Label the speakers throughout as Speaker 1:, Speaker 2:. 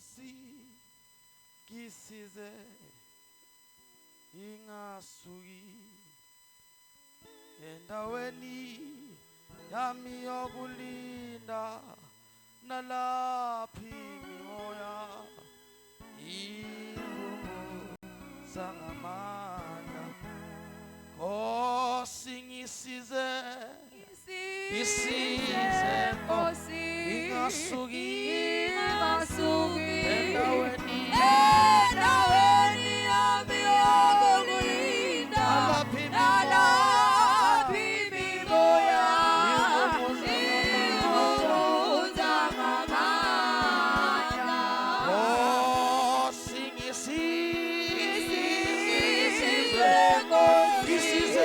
Speaker 1: Nkosi kisize ingasuki endaweni yami yokulinda nalaphi imimoya ivumbuza ngamandla. Nkosi ngisize isize Nkosi ingasuki endaweni yami yokulinda nalaphi imimoya ivumbuza ngamandla. Nkosi ngisize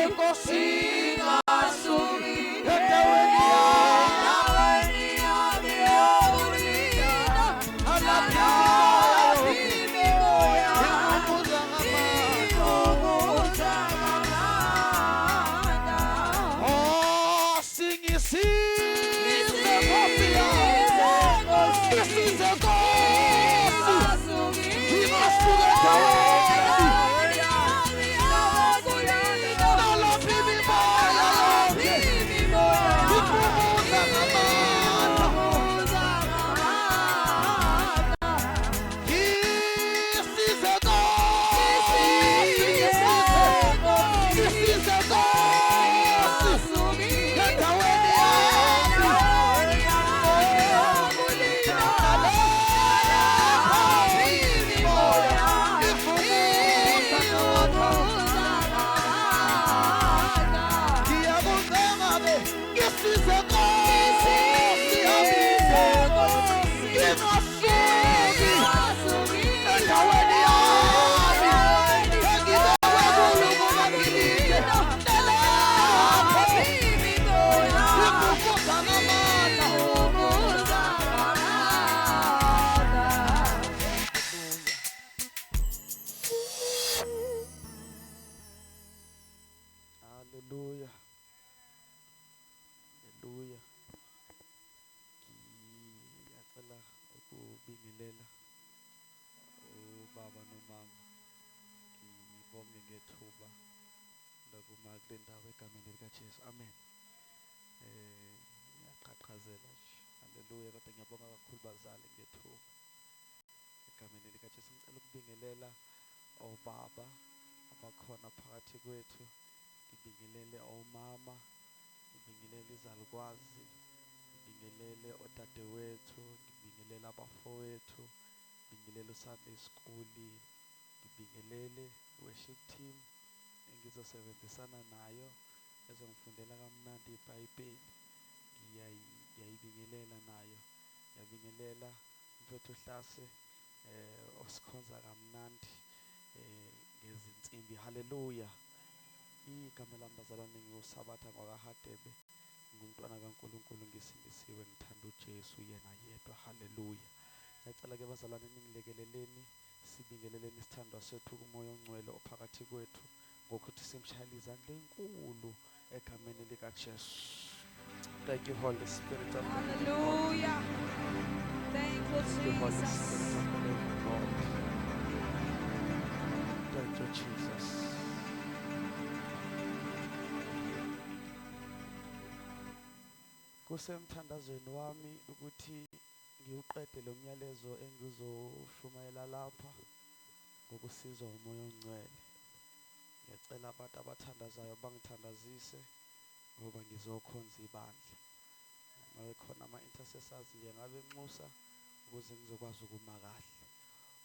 Speaker 1: Nkosi ingasuki endaweni yami yokulinda nalaphi imimoya ivumbuza ngamandla. Nkosi ngisize Nkosi ngisize Nkosi ingasuki Amen. Ngiyaqhaqhazela nje. Haleluya. Kodwa ngiyabonga kakhulu bazali ngethuba. Egameni likaJesu ngicela ukubingelela obaba abakhona phakathi kwethu. Ngibingelele omama, ngibingelele izalukwazi, ngibingelele odadewethu, ngibingelele abafowethu, ngibingelele uSunday School, ngibingelele worship team engizosebenzisana nayo ezongifundela kamnandi iBhayibheli. Ngiyayibingelela nayo. Ngiyabingelela mfethu Hlase osikhonza kamnandi ngezinsimbi. Haleluya. Igama lami bazalwane ngiuSabatha ngwakaHadebe. Ngumntwana kaNkulunkulu ngisindisiwe, ngithanda uJesu yena yedwa. Haleluya. Ngiyacela ke bazalwane ningilekeleleni sibingeleleni isithandwa sethu kuMoya oNgcwele ophakathi kwethu ngokuthi simshayele izandla enkulu egameni likaJesu. Thank you, Holy Spirit of the living God.
Speaker 2: Hallelujah. Thank you,
Speaker 1: Holy
Speaker 2: Jesus.
Speaker 1: Spirit of the living God. Thank you, Jesus. Kusemthandazweni wami ukuthi ngiuqede lo myalezo engizoshumayela lapha ngokusizwa uMoya oNgcwele. Ngiyacela abantu abathandazayo bangithandazise ngoba ngizokhonza ibandla. Ngabe khona ama-intercessors nje ngabe nxusa ukuze ngizokwazi ukuma kahle.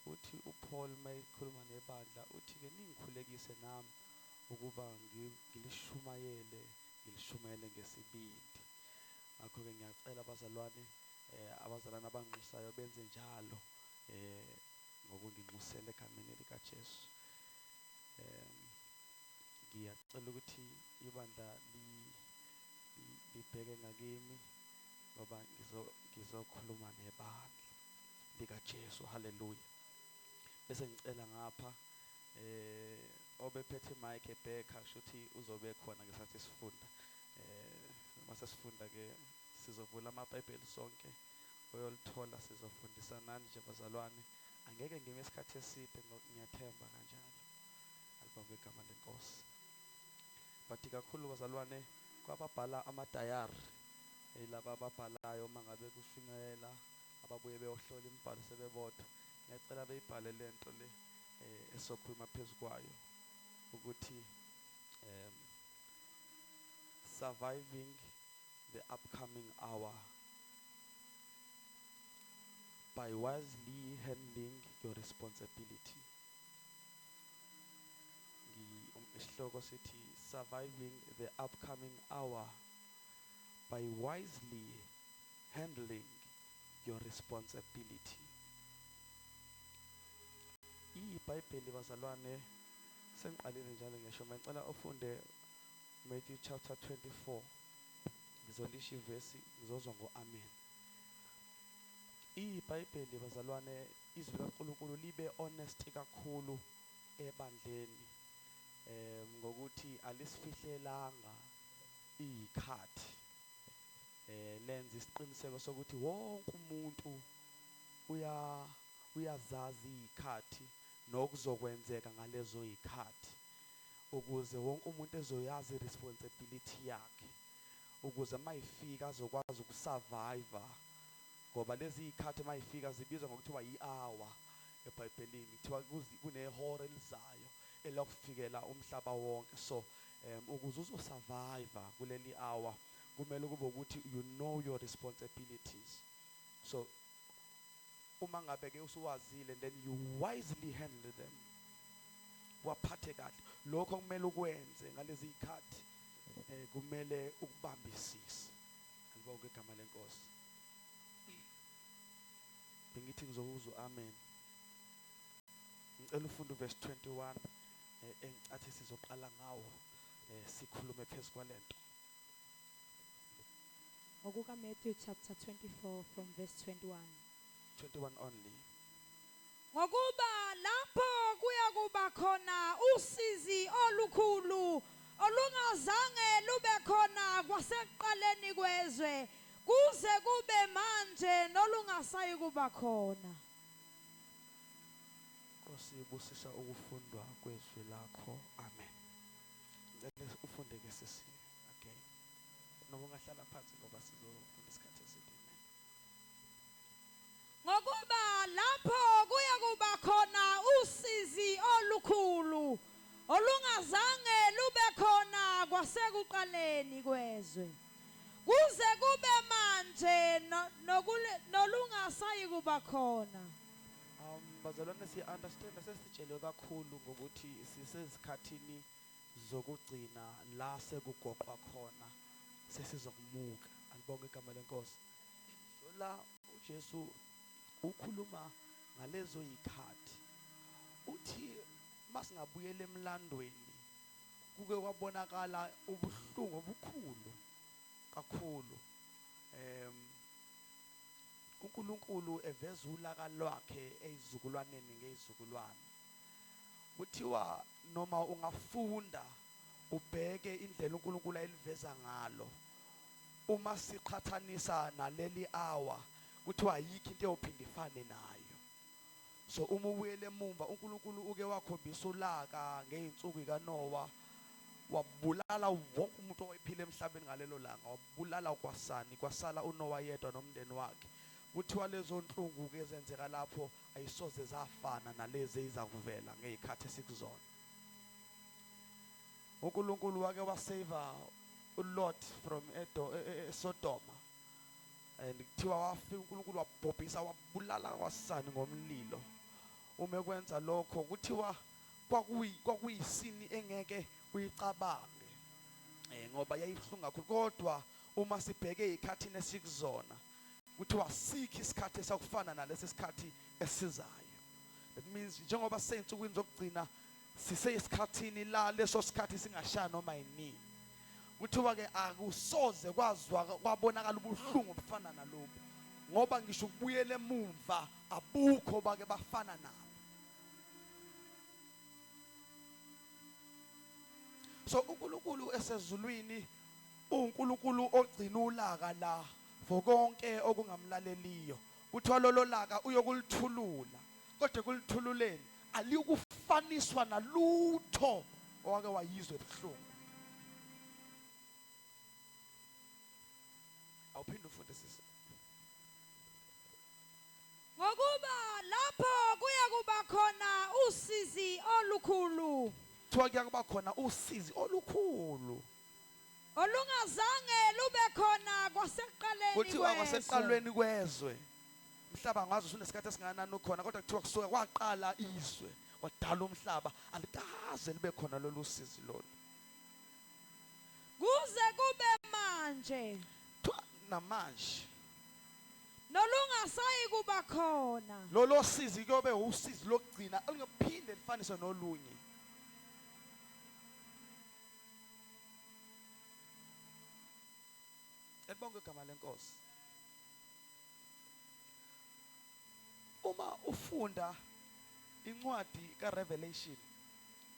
Speaker 1: Uthi uPaul mayekhuluma nebandla uthi-ke ningikhulekise nami ukuba ngilishumayele ngesibindi. Ngakho-ke ngiyacela abazalwane abanxusayo benze njalo ngokunginxusela egameni likaJesu. Ngiyacela ukuthi ibandla libheke ngakimi ngoba ngizokhuluma nebandla likaJesu. Haleluya. Bese ngicela ngapha obephethe mic ebheka kushuthi uzobe khona ngesikhathi sifunda. Mase sifunda ke sizovula amaBhayibheli sonke uyolithola sizofundisana nje bazalwane. Angeke ngime isikhathi eside ngiyathemba kanjalo. Alibonge igama lenkosi. But kakhulu bazalwane kwababhala amadayari laba ababhalayo mangabe kushunyayela ababuye beyohlola imibhalo sebebodwa. Ngiyacela beyibhale lento le esokhuluma phezukwayo ukuthi surviving the upcoming hour by wisely handling your responsibility. Isihloko sithi surviving the upcoming hour by wisely handling your responsibility. IBhayibheli bazalwane sengiqalile njalo ngisho ngicela ufunde Matthew chapter 24. Ngizolisha ivesi ngizozwa ngo-amen. IBhayibheli bazalwane izwi kaNkulunkulu libe honest kakhulu ebandleni ngokuthi alisifihlelanga ikhathi. Lenza isiqiniseko sokuthi wonke umuntu uyazazi izikhathi nokuzokwenzeka ngalezo izikhathi ukuze wonke umuntu ezoyazi responsibility yakhe ukuze mayifika azokwazi ukusurvive ngoba lezi izikhathi mayifika zibizwa ngokuthiwa yi-hour eBhayibhelini kuthiwa kunehora elizayo elokufikela umhlaba wonke. So ukuze uzosurvive kuleli hour kumele kube ukuthi you know your responsibilities. So uma ngabe ke usuwazile then you wisely handle them. Waphathe kahle lokho kumele ukwenze ngalezi izikhathi kumele ukubambisise. Alibonke igama lenkosi. Bengithi ngizokuzwa amen. Ngicela ufunde verse 21 engicathi sizoqala ngawo sikhulume phezu kwalento.
Speaker 2: Okuka Matthew chapter 24 from verse 21.
Speaker 1: 21 only.
Speaker 2: Ngokuba lapho kuya kuba khona usizi olukhulu olungazange lube khona kwasekuqaleni kwezwe kuze kube manje nolungasayi kuba khona.
Speaker 1: Nkosi ibusisa ukufundwa kwezwi lakho. Amen. Ngicela ufunde ke sisi again. Noma ungahlala phansi ngoba sizofunda isikhathi eside.
Speaker 2: Ngokuba lapho kuya kuba khona usizi olukhulu olungazange lube khona kwasekuqaleni kwezwe kuze kube manje nolungasayi kuba khona.
Speaker 1: Bazalwane siya-understand sesitshelwe kakhulu ngokuthi sisezikhathini zokugcina la sekugoqwa khona sesizokumuka. Alibonke igama lenkosi. So la uJesu ukhuluma ngalezo izikhathi uthi masingabuyela emlandweni kuke kwabonakala ubuhlungu obukhulu kakhulu. uNkulunkulu eveza ulaka lwakhe ezizukulwaneni ngezizukulwane. Kuthiwa noma ungafunda ubheke indlela uNkulunkulu ayiliveza ngalo uma siqhathanisa naleli hour kuthiwa ayikho into eyophinda ifane nayo. So uma ubuyele emumva uNkulunkulu uke wakhombisa ulaka ngeinsuku kaNoah wabulala wonke umuntu owayephila emhlabeni ngalelo langa, wabulala kwasani kwasala uNoah yedwa nomndeni wakhe. Kuthiwa lezo nhlungu ke ezenzeka lapho ayisoze zafana nalezi ezakuvela ngezikhathi esikuzona. uNkulunkulu wake wasave uLot from Sodoma and kuthiwa wafika uNkulunkulu wabhobhisa wabulala kwasani ngomlilo. Uma kwenza lokho kuthiwa kwakuyisini engeke uyicabange ngoba yayibuhlungu kakhulu. Kodwa uma sibheke ezikhathini esikuzona kuthiwa sikho isikhathi esakufana nalesi sikhathi esizayo. That means njengoba seyinsukwini zokugcina siseyisikhathini la leso sikhathi singashaya noma yini. Kuthiwa ke akusoze kwabonakala ubuhlungu obufana nalobu ngoba ngisho ukubuyela emumva abukho bake bafana nabo. So uNkulunkulu esezulwini uNkulunkulu ogcina ulaka la for konke okungamlaleliyo. Kuthiwa lolo laka uyokulithulula. Kodwa kulithululeni alikufaniswa nalutho owake wayizwe ebuhlungu. Awuphinde ufunde sisi.
Speaker 2: Ngokuba lapho kuya kuba khona usizi olukhulu.
Speaker 1: Kuthiwa kuya kuba khona usizi olukhulu.
Speaker 2: Olungazange lube khona kwasekuqaleni kwezwe.
Speaker 1: Kuthiwa kwasekuqaleni kwezwe. Umhlaba ngazo usunesikhathi esinganani ukhona kodwa kuthiwa kusuka kwaqala izwe kwadala umhlaba alikaze libe khona lolu sizi lolu.
Speaker 2: Kuze kube manje.
Speaker 1: Namanje
Speaker 2: Nolungasayi kuba khona.
Speaker 1: lolo sizi kuyobe usizi lokugcina elingaphinde lifaniswe nolunye. Elibonke igama lenkosi. Uma ufunda incwadi kaRevelation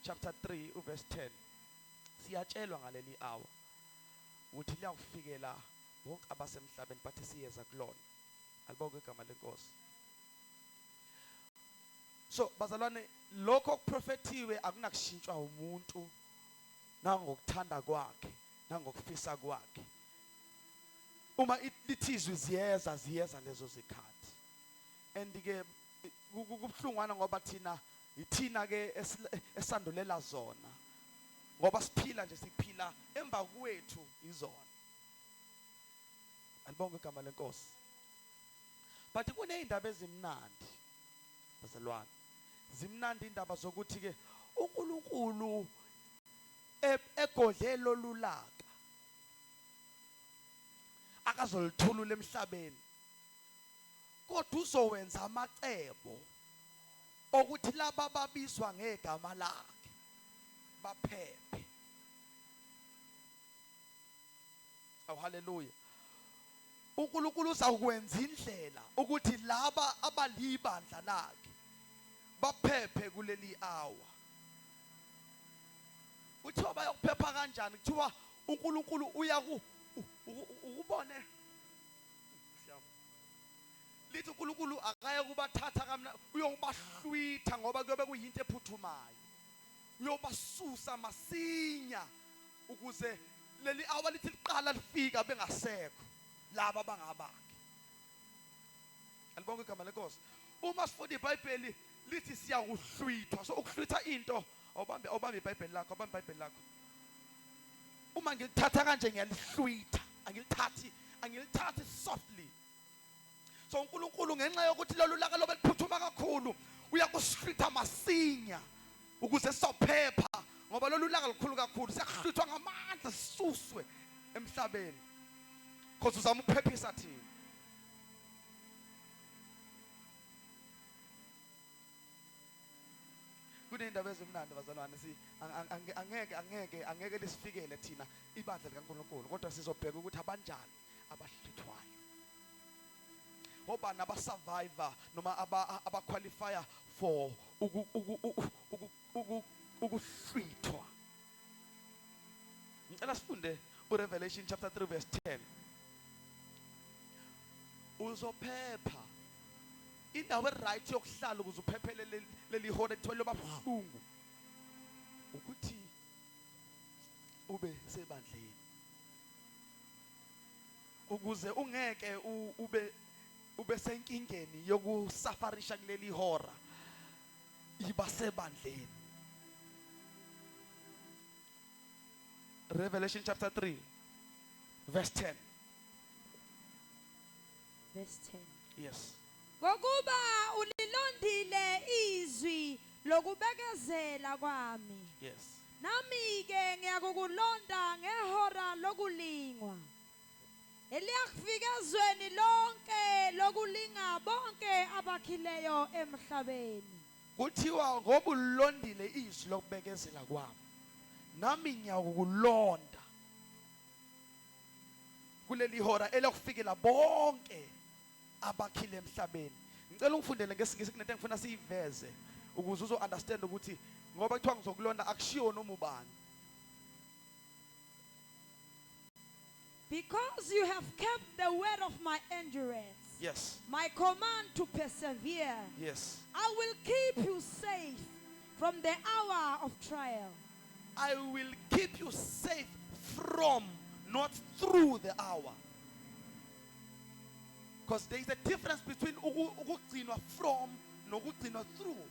Speaker 1: chapter 3 verse 10 siyatshelwa ngaleli hour ukuthi liyakufikela wonke abasemhlabeni bathi siyeza kulona. Alibonke igama lenkosi. So bazalwane, lokho okuprofetiwe akunakushintshwa umuntu nangokuthanda kwakhe nangokufisa kwakhe. Uma lithizwe ziyeza lezo zikhathi. And ke kubhlungwana ngoba ithina ke esandulela zona. Ngoba siphila nje siphila emva kwethu izona. Alibonke igama lenkosi. But kunezindaba ezimnandi bazalwane. Zimnandi indaba zokuthi ke uNkulunkulu egodle lolulaka akazolithulula emhlabeni. Kodwa uzowenza amacebo okuthi laba babizwa ngegama lakhe baphephe. Oh hallelujah. uNkulunkulu uzakwenza indlela ukuthi laba abalibandla lakhe baphephe kuleli hour. Uthiwa bayokuphepha kanjani? Kuthiwa uNkulunkulu uya ukubone. Lithi uNkulunkulu akaya kubathatha kamna uyobahlwitha ngoba kuyobe kuyinto ephuthumayo. Uyobasusa masinya ukuze leli hour lithi liqala lifika bengasekho laba bangabakhe. Alibonke igama lenkosi. Uma sifunda iBhayibheli lithi siyakuhlwithwa. So ukuhlwitha into awubambe iBhayibheli lakho, awubambe iBhayibheli lakho. Uma ngilithatha kanje ngiyalihlwitha, angilithathi softly. So uNkulunkulu ngenxa yokuthi lolu laka lobe liphuthuma kakhulu uyakuhlwitha masinya ukuze sophepha ngoba lolu laka likhulu kakhulu siyakuhlwithwa ngamandla sisuswe emhlabeni. Because uzama ukuphephisa thina. Kunendaba ezimnandi bazalwane angeke lisifikele thina ibandla likaNkulunkulu kodwa sizobheka ukuthi abanjani abahlithwayo. Ngoba nabasurvivor noma abaqualifya for ukuhlithwa. Ngicela sifunde uRevelation chapter 3 verse 10. Uzophepha. Indawo right yokuhlala ukuze uphephele leli hole lithwele babuhlungu ukuthi ube sebandleni. Ukuze ungeke ube senkingeni yokusafarisha kuleli hora iba sebandleni. Revelation chapter 3 verse 10.
Speaker 2: Verse 10.
Speaker 1: Yes.
Speaker 2: Ngokuba ulilondile izwi lokubekezela kwami.
Speaker 1: Yes.
Speaker 2: Nami ke ngiyakukulonda ngehora lokulingwa. Eliyakufika ezweni lonke lokulinga bonke abakhileyo emhlabeni.
Speaker 1: Kuthiwa ngoba ulilondile izwi lokubekezela kwami. Nami ngiyakukulonda kuleli hora elokufikela bonke abakhile emhlabeni. Ngicela ungifundele ngesingisi kunento engifuna siyiveze ukuze uzo understand ukuthi ngoba kuthiwa ngizokulonda akushiyo noma ubani.
Speaker 2: Because you have kept the word of my endurance,
Speaker 1: Yes.
Speaker 2: my command to persevere,
Speaker 1: Yes.
Speaker 2: I will keep you safe from the hour of trial.
Speaker 1: I will keep you safe from, not through the hour. Because there is a difference between ukugcinwa from nokugcinwa through.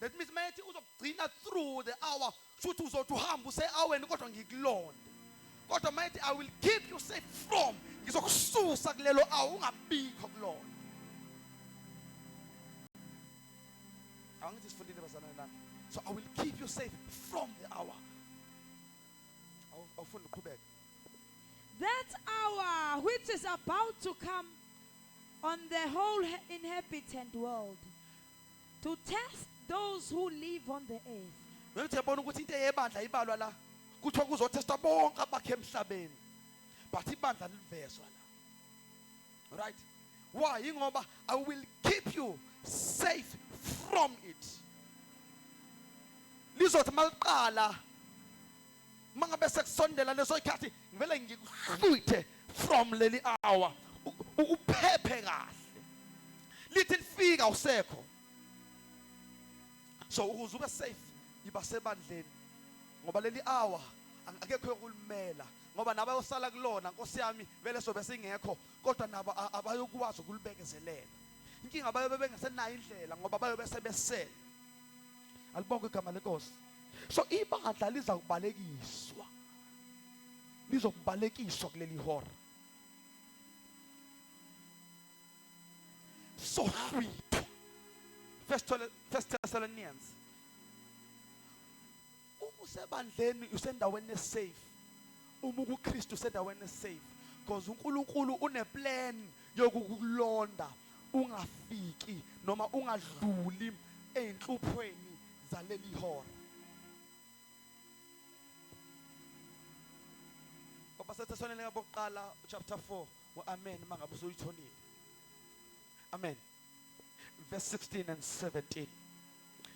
Speaker 1: That means mayethi uzokugcina through the hour, shuthi uzothi uhamba use aweni kodwa ngikulonde. Kodwa mayethi I will keep you safe from, ngizokususa kulelo hour ungabikho kulona. Angithi sifundile bazalwane lana. So I will keep you safe from the hour. Awufunda uqhubeka.
Speaker 2: That hour which is about to come on the whole inhabitant world, to test those who live on the earth.
Speaker 1: Uyathi yabona ukuthi into eyebandla ibalwa la. Kuthiwa kuzothesta bonke abakhe emhlabeni. But ibandla liveswa la. Right? Why? Ingoba I will keep you safe from it. Lizothi maliqala mangabe sekusondela leso ikhathi ngivele ngikuhlwithe from leli hour uphephe kahle. Lithi lifika usekho. So ukuze ube safe iba sebandleni ngoba leli hour akekho yokulimela ngoba nabayosala kulona Nkosi yami vele sobe singekho kodwa nabo abayokwazi ukulibekezelela. Inkinga abayobe bengasenayo indlela ngoba bayobe sebesele. Alibonke igama leNkosi. So ibandla liza kubalekiswa. Lizokubalekiswa kuleli hora. So sweet. First Thessalonians. Usebandleni usendaweni safe. UKristu usendaweni safe because uNkulunkulu uneplan yokukulonda ungafiki noma ungadluli einhluphweni zaleli hora. Ngoba seThesalonika bokuqala chapter 4 amen mangabe usuyithonile. Amen. Verse 16 and 17.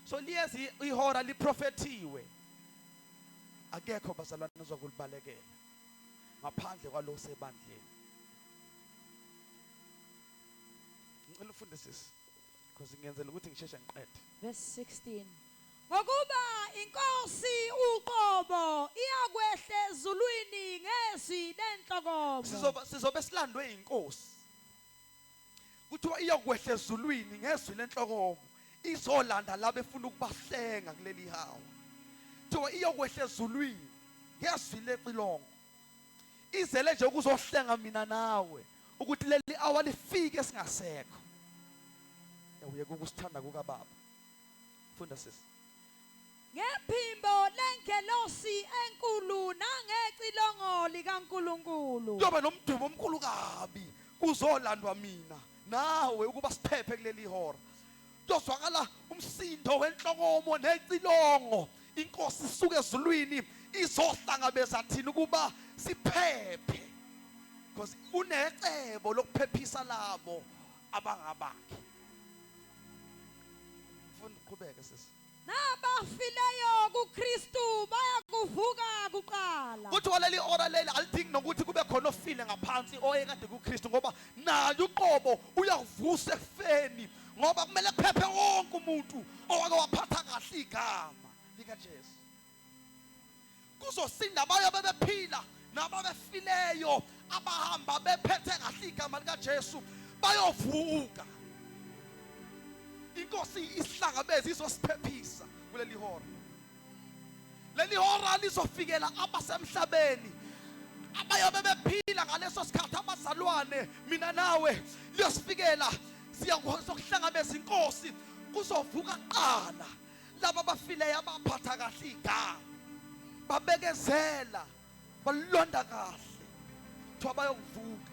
Speaker 1: So liyezi ihora liprofetiwe. Akekho bazalwane ozokulibalekela ngaphandle kwalo sebandleni. Ngicela ufunde sisi because ngiyenzela ukuthi ngisheshe ngiqede.
Speaker 2: Verse 16. Ngokuba inkosi uqobo iyakwehla ezulwini ngezwi lenhlokomo.
Speaker 1: Sizobe silandwe inkosi. Kuthiwa iyakwehla ezulwini ngezwi lenhlokomo. Izolanda la befuna ukubahlenga kuleli hawa. Kuthiwa iyakwehla ezulwini ngezwi lecilongo. Izele nje ukuzohlenga mina nawe ukuthi leli hour lifike singasekho. Uye ukusithanda kukaBaba. Funda sisi.
Speaker 2: Ngephimbo lengelosi enkulu nangecilongo likaNkulunkulu.
Speaker 1: Kuyoba nomdumo omkhulu kabi kuzolandwa mina nawe ukuba siphephe kuleli hora. Kuzwakala umsindo wenhlokomo necilongo. Inkosi isuke ezulwini izohlangabeza thina ukuba siphephe. Because unecebo lokuphephisa labo abangabakhe. Funda uqhubeke sisi.
Speaker 2: Nabafileyo kuKristu bayakuvuka kuqala.
Speaker 1: Kuthiwa leli hora leli alidingi nokuthi kube khona ofile ngaphansi oyekade kuKristu ngoba naye uqobo uyavusa ekufeni ngoba kumele kuphephe wonke umuntu owake waphatha kahle igama likaJesu. Kuzosinda abaye bebephila nababefileyo abahamba bephethe kahle igama likaJesu bayovuka. Inkosi isihlangabeze izosiphephisa kuleli hora. Leli hora lizofikela abasemhlabeni abayobe bephila ngaleso sikhathi abazalwane mina nawe liyosifikela siyakuhlangabeza inkosi kuzovuka qala laba abafileyo abaphatha kahle igama babekezela balonda kahlethi abayokuvuka.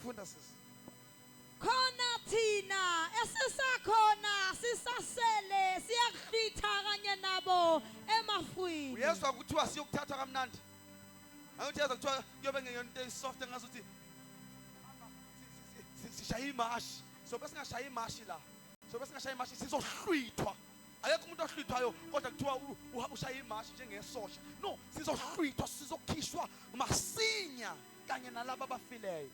Speaker 1: Funda sisi.
Speaker 2: Khona thina esisakhona sisasele siyakuhlitha kanye nabo emafwini.
Speaker 1: Uyezwa kuthiwa siyokuthathwa kamnandi. Angithi yaza kuthiwa kuyobe ngeyonto esoft engazuthi sishaya imashi. So bese ngashaya imashi la. So bese ngashaya imashi sizohlwithwa Ayekho umuntu ohlwithwayo kodwa kuthiwa ushaya imashi njengesosha. No, sizohlwithwa, sizokhishwa masinya kanye nalabo abafileyo.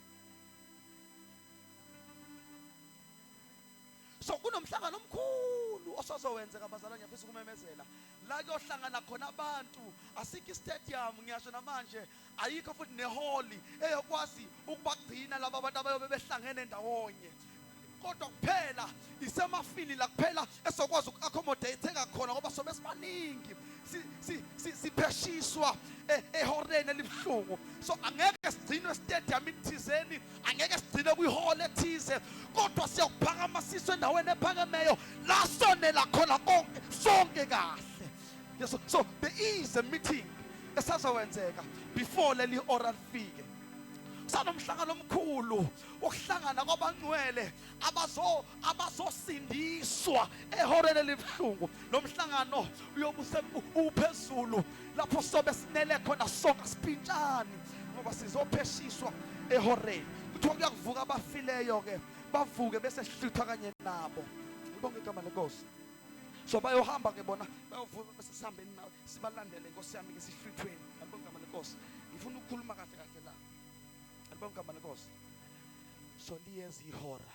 Speaker 1: So kunomhlangano omkhulu osazowenzeka abazalwane, ngiyafisa ukumemezela la kuyohlangana khona abantu. Asikho istadium ngiyasho namanje, ayikho futhi nehall eyokwazi ukubagcina laba abantu abayobe behlangene ndawonye, kodwa kuphela isemafini la kuphela esokwazi uku-accommodate khona ngoba sobe sibaningi sipheshiswa ehoreni elibuhlungu. So angeke sigcinwe stadium ithizeni, angeke sigcine kwihall ethize, kodwa siyakuphakamiswa endaweni ephakemeyo la sonela khona konke sonke kahle. Yes, so there is a meeting esazowenzeka before leli hora lifike. Sanomhlangano omkhulu ukuhlangana kwabangcwele abazosindiswa ehoreni elibuhlungu. Lo mhlangano uyobe uphezulu lapho sobe sinele khona sonke sipintshani ngoba sizopheshiswa ehoreni. Kuthiwa kuyakuvuka abafileyo ke bavuke bese sihlutha kanye nabo. Ngibonge igama leNkosi. So bayohamba ke bona bayovuka bese sihambeni nawe sibalandele Nkosi yami ke sihluthweni. Ngibonge igama leNkosi. Ngifuna ukukhuluma kahle kahle la. So liyeza ihora.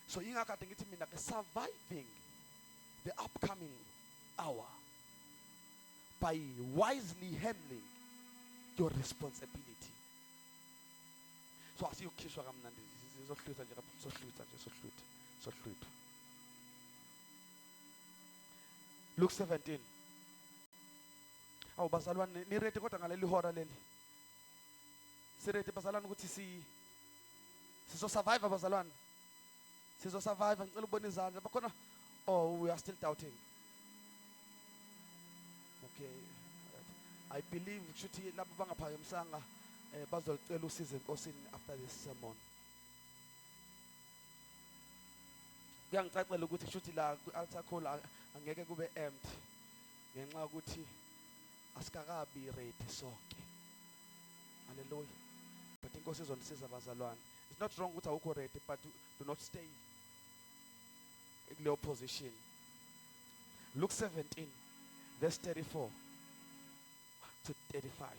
Speaker 1: So ingakade ngithi mina ke surviving the upcoming hour by wisely handling your responsibility. So asiyokhishwa kamnandi, sizohlutha nje lapho, sohlutha. Luke 17. Awu bazalwane, ni ready kodwa ngaleli hora leli? Sirete bazalwane ukuthi sizo survive bazalwane. Sizo survive, ngicela ubone izandla. Bakhona, oh, we are still doubting. Okay. I believe ukuthi labo bangaphakamisanga bazocela usizo enkosini after this sermon. Kuyangicacela ukuthi kushuthi la ku-altar call angeke kube empty ngenxa ukuthi asikakabi ready sonke. Hallelujah. But inkosi izonisiza bazalwane. It's not wrong ukuthi awukho ready, but do not stay in your position. Luke 17 verse 34 to 35.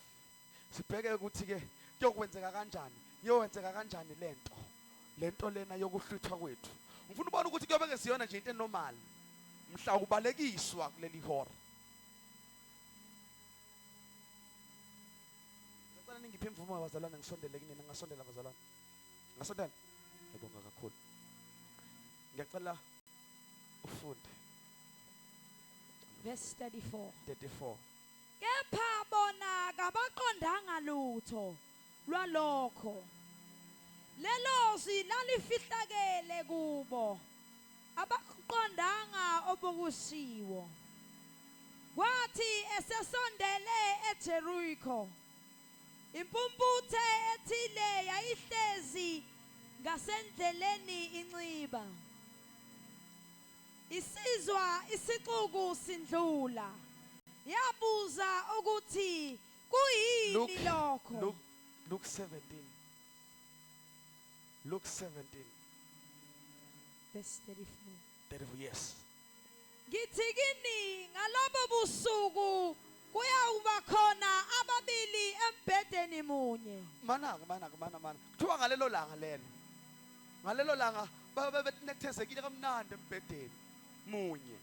Speaker 1: Sibheke ukuthi ke kuyokwenzeka kanjani? Iyowenzeka kanjani lento lena yokuhluthwa kwethu? Ngifuna ubone ukuthi kuyobe ngesiyona nje into enormal. Mhla ubalekiswa kuleli hora. Ngicela ningiphe imvumo abazalwane ngisondele kinina, ngasondela abazalwane. Ngasondela. Ngibonga kakhulu. Ngiyacela ufunde.
Speaker 2: Verse 34.
Speaker 1: 34.
Speaker 2: Kepha bona kabaqondanga lutho lwalokho. Lelozi lalifihlakele kubo. Abaqondanga obokushiwo. Kwathi esesondele eJeriko, impumputhe ethile yayihlezi ngasendleleni inxiba. Isizwa isixuku sindlula. Yabuza ukuthi kuyini lokho.
Speaker 1: Luke 17. Luke 17.
Speaker 2: Verse 34.
Speaker 1: 34, yes.
Speaker 2: Ngithi kini ngalabo busuku kuyawuba khona ababili embhedeni munye.
Speaker 1: Mana. Kuthiwa ngalelo langa lelo. Ngalelo langa babenethezekile kamnandi embhedeni munye.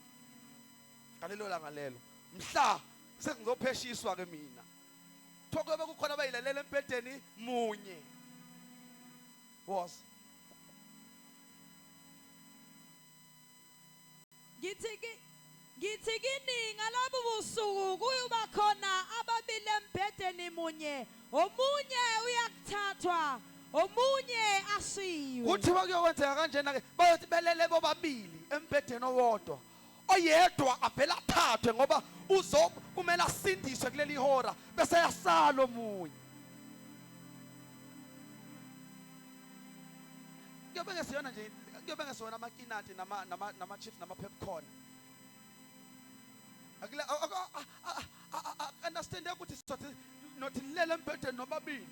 Speaker 1: Ngalelo langa lelo. Mhla sengizopheshiswa ke mina. Kuthiwa kube kukhona abayilalela embhedeni munye. Was
Speaker 2: Ngithi kini ngalabo busuku kuyuba khona ababili embhedeni munye, omunye uyakuthathwa, omunye ashiywe.
Speaker 1: kuthiwa kuyokwenzeka kanjena ke bayothi belele bobabili embhedeni owodwa. Oyedwa avela athathwe ngoba kumele asindiswe kuleli hora bese yasala omunye. Kuyobe ngesiyona nje, kuyobe ngesona amakinati nama chips nama popcorn. Understand ukuthi sothi nothi lele embhedeni nobabili.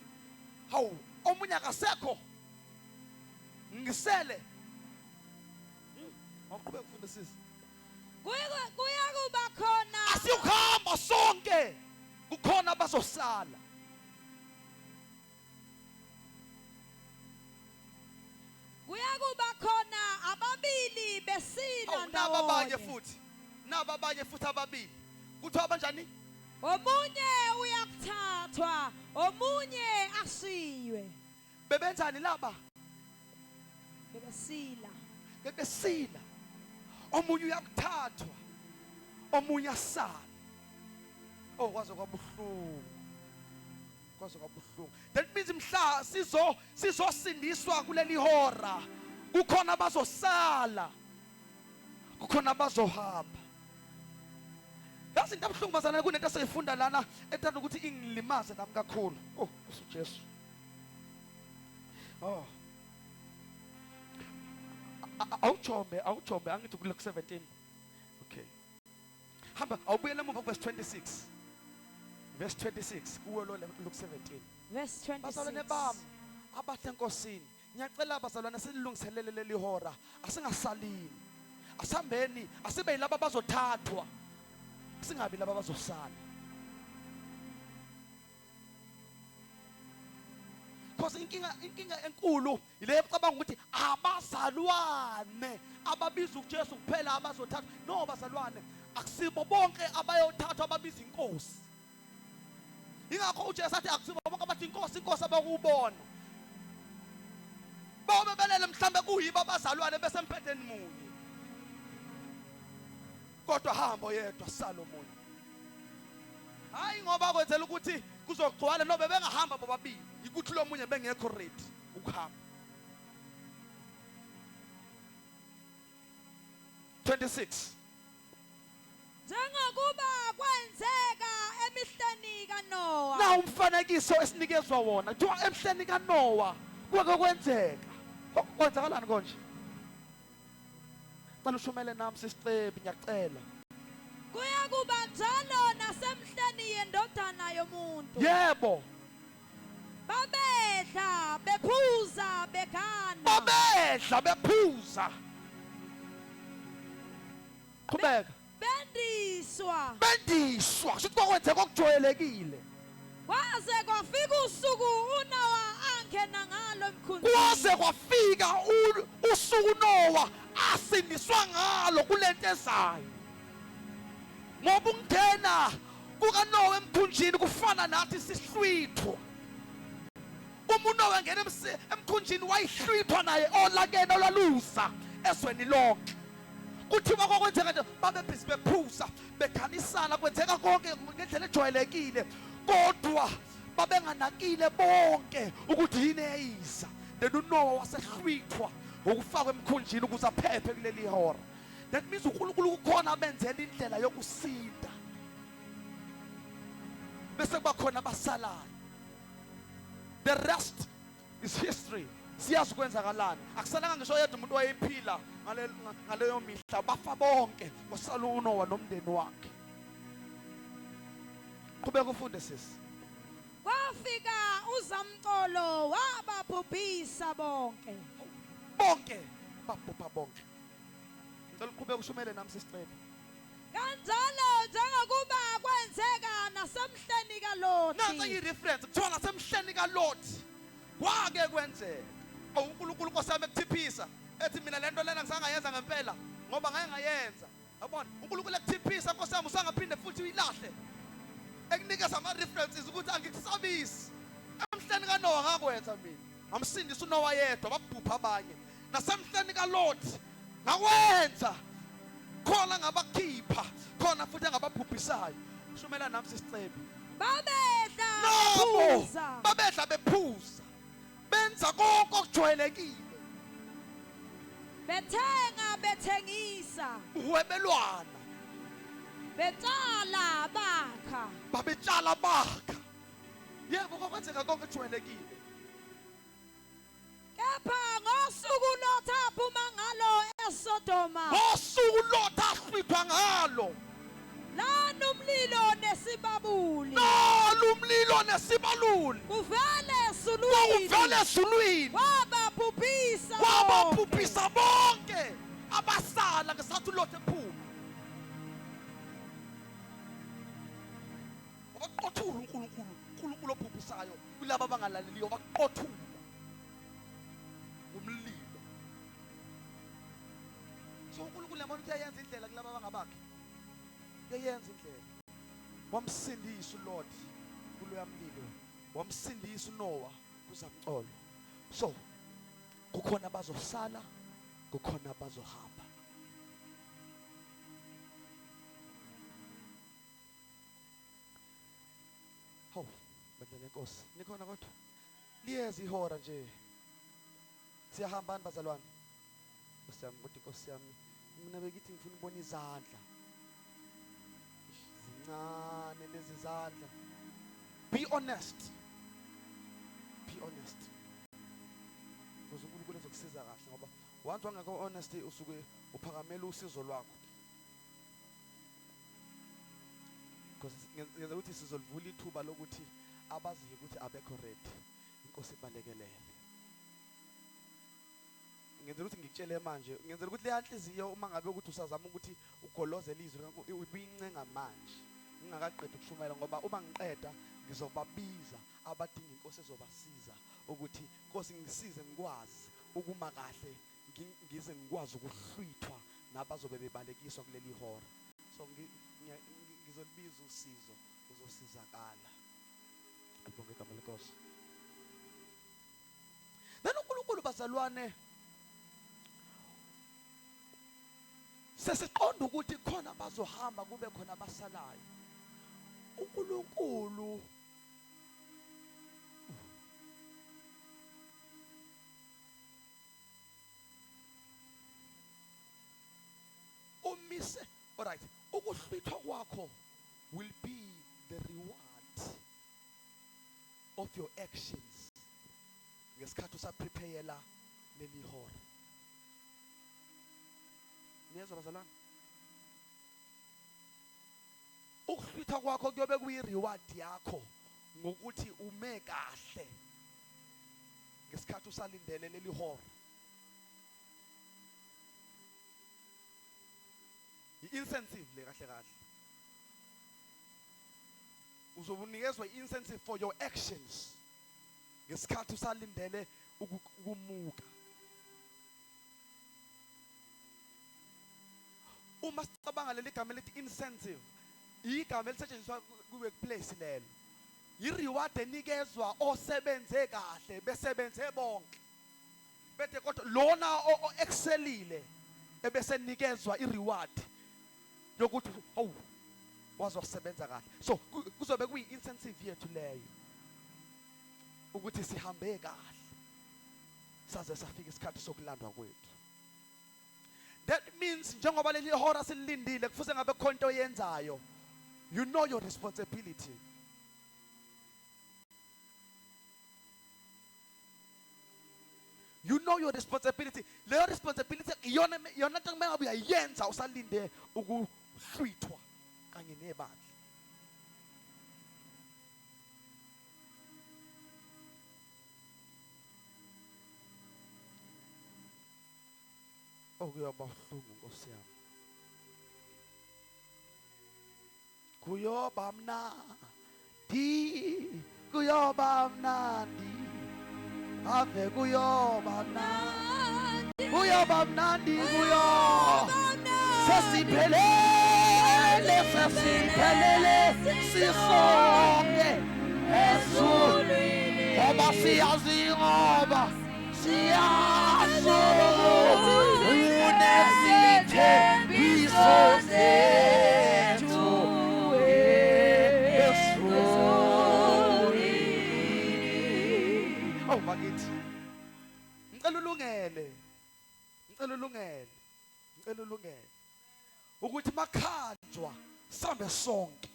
Speaker 1: Hawu, omunye akasekho. Ngisele. Awuqhubeka ufundisise.
Speaker 2: kuyakuba khona
Speaker 1: asiyukuhamba sonke, kukhona abazosala.
Speaker 2: kuyakuba khona ababili besila
Speaker 1: Nababanye
Speaker 2: ndawonye
Speaker 1: futhi ababili. Kuthiwa banjani?
Speaker 2: omunye uyakuthathwa omunye ashiywe
Speaker 1: Bebenzani laba?
Speaker 2: bebesila
Speaker 1: Bebesila. Omunye uyakuthathwa, omunye asala. Oh, kwaze kwabuhlungu. That means mhla sizosindiswa kuleli hora, kukhona abazosala, kukhona abazohamba. Yazi into ebuhlungu bazana kunento esiyifunda lana ethanda ukuthi ingilimaze nami kakhulu. Oh, uJesu. Oh. Awujombe angithi ku Luke 17. Okay. Hamba awubuyele emuva verse 26. Verse 26 kuwo lo Luke 17.
Speaker 2: verse
Speaker 1: Bazalwane
Speaker 2: 26
Speaker 1: bami abahle enkosini, ngiyacela bazalwane silungiselele leli hora, asingasalini. Asihambeni, asibe yilabo abazothathwa, singabi labo abazosala. Because inkinga enkulu ile ecabanga ukuthi abazalwane ababiza uJesu kuphela abazothathwa. No, bazalwane, akusibo bonke abayothathwa ababiza inkosi. Ingakho uJesu athi akusibo bonke abathi inkosi abakubona. Babe belele mhlambe kuyiba abazalwane besempetheni munye. Kodwa hamba yedwa Solomon. Hayi ngoba kwenzela ukuthi kuzogcwala no bebengahamba bobabili. Ikuthi lo munye bengekho ready ukuhamba. 26.
Speaker 2: njengokuba kwenzeka emihleni kaNoah
Speaker 1: Na umfanekiso esinikezwa wona. Kuthiwa emhleni kaNoah kwake kwenzeka. Kwenzakalani konje? Cela ushumele nami sisicebi ngiyacela.
Speaker 2: kuyakuba njalo nasemhleni yendodana yomuntu
Speaker 1: Yebo.
Speaker 2: babedla bephuza begana
Speaker 1: Babedla bephuza. Qhubeka. Bendiswa. Kusho kwenzeka okujwayelekile.
Speaker 2: kwaze kwafika usuku uNoah angena ngalo emkhunjini
Speaker 1: Kwaze kwafika usuku Noah asindiswa ngalo kulento ezayo. Ngoba ungena kukaNoah emkhunjini kufana nathi sihlwithwa. Uma uNoah ngena emkhunjini wayihlwithwa naye olakeni olalusa ezweni lonke. Kuthiwa kwakwenzeka nje babebhizi bephuza bekhanisana kwenzeka konke ngendlela ejwayelekile kodwa babenganakile bonke ukuthi yini eyiza. Then uNoah wasehlwithwa ukufakwa emkhunjini ukuze aphephe kuleli hora. That means uNkulunkulu kukhona abenzela indlela yokusinda. Bese kuba khona abasalayo. The rest is history. Siyazi kwenzakalani. Akusalanga ngisho yedwa umuntu owayephila ngaleyo mihla, bafa bonke ngosala uNoah nomndeni wakhe. Qhubeka ufunde sisi.
Speaker 2: kwafika uzamcolo wababhubhisa bonke
Speaker 1: Babhubha bonke. Ngicela uqhubeka ushumele nami sisicebe.
Speaker 2: kanjalo njengokuba kwenzeka nasemhleni
Speaker 1: Nansi
Speaker 2: kaLothi
Speaker 1: i-reference kuthiwa nasemhleni kaLothi kwake kwenzeka. uNkulunkulu nkosami ekuthiphisa ethi mina lento lena ngisangayenza ngempela ngoba ngeke ngayenza. Yabona uNkulunkulu ekuthiphisa nkosami usangaphinde futhi uyilahle. Ekunikeza ama-references ukuthi angikusabisi. Emhleni kaNoah ngakwenza mina. Ngamsindisa uNoah yedwa babhubha abanye. Nasemhleni kaLothi ngakwenza. Khona ngabakhipha, khona futhi engababhubhisayo. Shumela nami sisicebe.
Speaker 2: babedla
Speaker 1: No!
Speaker 2: bephuza
Speaker 1: Babedla bephuza. Benza konke okujwayelekile.
Speaker 2: bethenga bethengisa
Speaker 1: Uhwebelwana.
Speaker 2: betshala bakha
Speaker 1: Babetshala bakha. Yebo kwakwenzeka konke okujwayelekile.
Speaker 2: kepha ngosuku Lothi aphuma ngalo eSodoma
Speaker 1: Ngosuku uLothi ahlwithwa ngalo.
Speaker 2: lana umlilo nesibabuli
Speaker 1: Nalo umlilo nesibaluli.
Speaker 2: kuvele
Speaker 1: Kwakuvele ezulwini.
Speaker 2: wababhubhisa
Speaker 1: Kwababhubhisa bonke abasala ngesathi uLothi ephuma. uNkulunkulu ophuphisayo kulabo abangalaleliyo baqothula umlilo. So uNkulunkulu yabona ukuthi uyayenza indlela kulabo abangabakhe, uyayenza indlela. Wamsindisa uLord kuloya mlilo, wamsindisa uNoah kuzamcolo. So kukhona abazosala, kukhona abazohamba. Hawu, bandla lenkosi, nikhona kodwa? Liyeza ihora nje. Siyahambani bazalwane? Nkosi yami, kodwa inkosi yami, mina bekithi ngifuna ukubona izandla. Zincane lezi izandla. Be honest. Be honest. Ukuze uNkulunkulu ezokusiza kahle ngoba once wangekho honest usuke uphakamela usizo lwakho. Because ngenza ukuthi sizolivula ithuba lokuthi abaziyo ukuthi abekho ready. Inkosi ibalekelele. Ngenzela ukuthi ngikutshele manje, ngenzela ukuthi leya nhliziyo uma ngabe ukuthi usazama ukuthi ugolozele izwi uyincenga manje. Ngingakaqedi ukushumayela ngoba uma ngiqeda ngizobabiza abadinga inkosi ezobasiza ukuthi Nkosi ngisize ngikwazi ukuma kahle ngize ngikwazi ukuhlwithwa nabazobe bebalekiswa kuleli hora. So ngizolibiza usizo uzosizakala. Ngibonge igama lenkosi. Then uNkulunkulu bazalwane sesiqonda ukuthi khona bazohamba kube khona abasalayo. uNkulunkulu umise, alright, ukuhlwithwa kwakho will be the reward of your actions ngesikhathi usaprepare leli hora. Niyezwa bazalwane? Ukuhlwitha kwakho kuyobe kuyi-reward yakho ngokuthi ume kahle ngesikhathi usalindele leli hora. I-incentive le kahle kahle. Uzobunikezwa i-incentive for your actions ngesikhathi usalindele ukumuka. Uma sicabanga leli gama lethi incentive, igama elisetshenziswa kwi-workplace lelo. I-reward enikezwa osebenze kahle, besebenze bonke. Bethe kodwa lona o-excelile ebese nikezwa i-reward yokuthi hawu wazosebenza kahle. So kuzobe kuyi-incentive yethu leyo ukuthi sihambe kahle saze safika isikhathi sokulandwa kwethu. That means njengoba leli hora silindile kufuze ngabe khona into oyenzayo. You know your responsibility. You know your responsibility. Leyo responsibility yona nto kumele ngabe uyayenza usalinde ukuhlwithwa kanye nebandla. Kuyoba buhlungu Nkosi yami. Kuyoba mnandi, kuyoba mnandi. Ave kuyoba mnandi, kuyoba mnandi, sesiphelele sisonke ezulwini ngoba siyazi ngoba siyazi unesithembiso sethu ezulwini. Oh bakithi, ngicela ulungele ukuthi makhanjwa sambe sonke.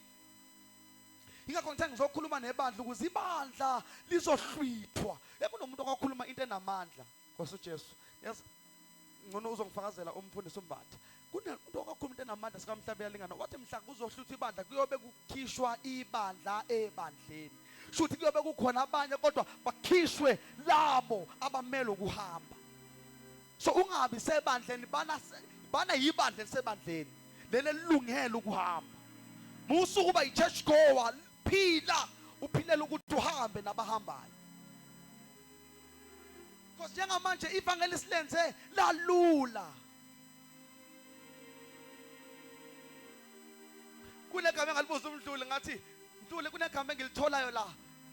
Speaker 1: Ingakho ngithe ngizokhuluma nebandla ukuze ibandla lizohlwithwa. Kunomuntu okakhuluma into enamandla Nkosi uJesu. Yazi ngcono uzongifakazela umfundisi uMbatha. Kunomuntu okakhuluma into enamandla sikamhlaba yalingana. Wathi mhla kuzohlwithwa ibandla kuyobe kukhishwa ibandla ebandleni. Shuthi kuyobe kukhona abanye kodwa bakhishwe labo abamele ukuhamba. So ungabi sebandleni bana yibandla lisebandleni leli lilungele ukuhamba. Musuku ba i-church goer phila uphilela ukuthi uhambe nabahambayo. Because njengamanje ivangeli silenze lalula. Kunegama engalibuza uMdluli ngathi Mdluli kunegama engilitholayo la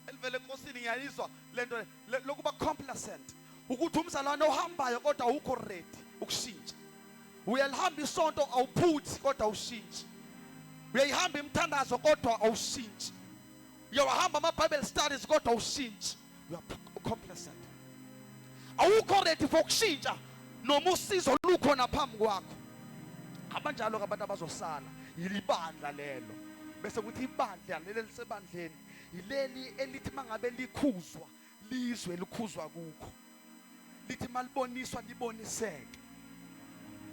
Speaker 1: elivele enkosini ngiyayizwa lento lokuba complacent ukuthi umzalwane ohambayo kodwa awukho ready ukushintsha. Uyalihamba isonto awuphuthi kodwa awushintshe. Uyayihamba imthandazo kodwa awushintshe. Uyahamba ama-Bible studies kodwa awushintshe. You are complacent. Awukho ready for ukushintsha noma usizo lukhona phambi kwakho. Abanjalo abantu abazosala yilibandla lelo. Bese kuthi ibandla leli lisebandleni yileli elithi mangabe likhuzwa lizwe likhuzwa kukho. Lithi maliboniswa liboniseke.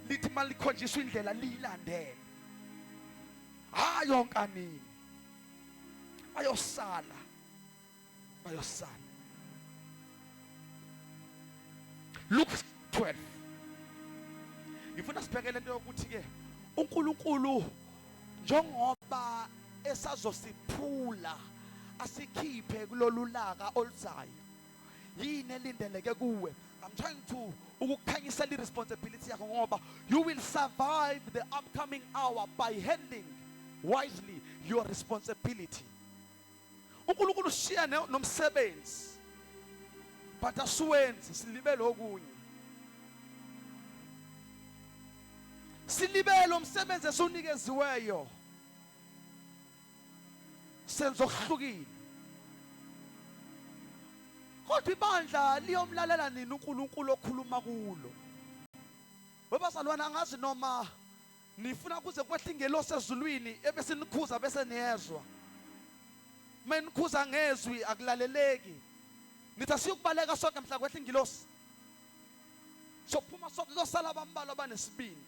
Speaker 1: Lithi malikhonjiswa indlela liyilandele. Hayo nkanini. Bayosala. Luke 12. Ngifuna sibhekele into yokuthi ke uNkulunkulu njengoba esazosiphula asikhiphe kulolu laka oluzayo. Yini elindeleke kuwe? I'm trying to ukukhanyisela irresponsibility yakho ngoba you will survive the upcoming hour by handling wisely your responsibility. uNkulunkulu ushiya nomsebenzi but asiwenzi silibele okunye. Silibele umsebenzi esunikeziweyo. Senzo okuhlukile. Kodwa ibandla liyomlalela nini uNkulunkulu okhuluma kulo? Webazalwana angazi noma nifuna kuze kwehle ingelosi ezulwini ebese nikhuza bese niyezwa. Menikhuza ngezwi akulaleleki. Nithi asiyukubaleka sonke mhla kwehle ingelosi. Sophuma sonke losala abambalwa abanesibindi.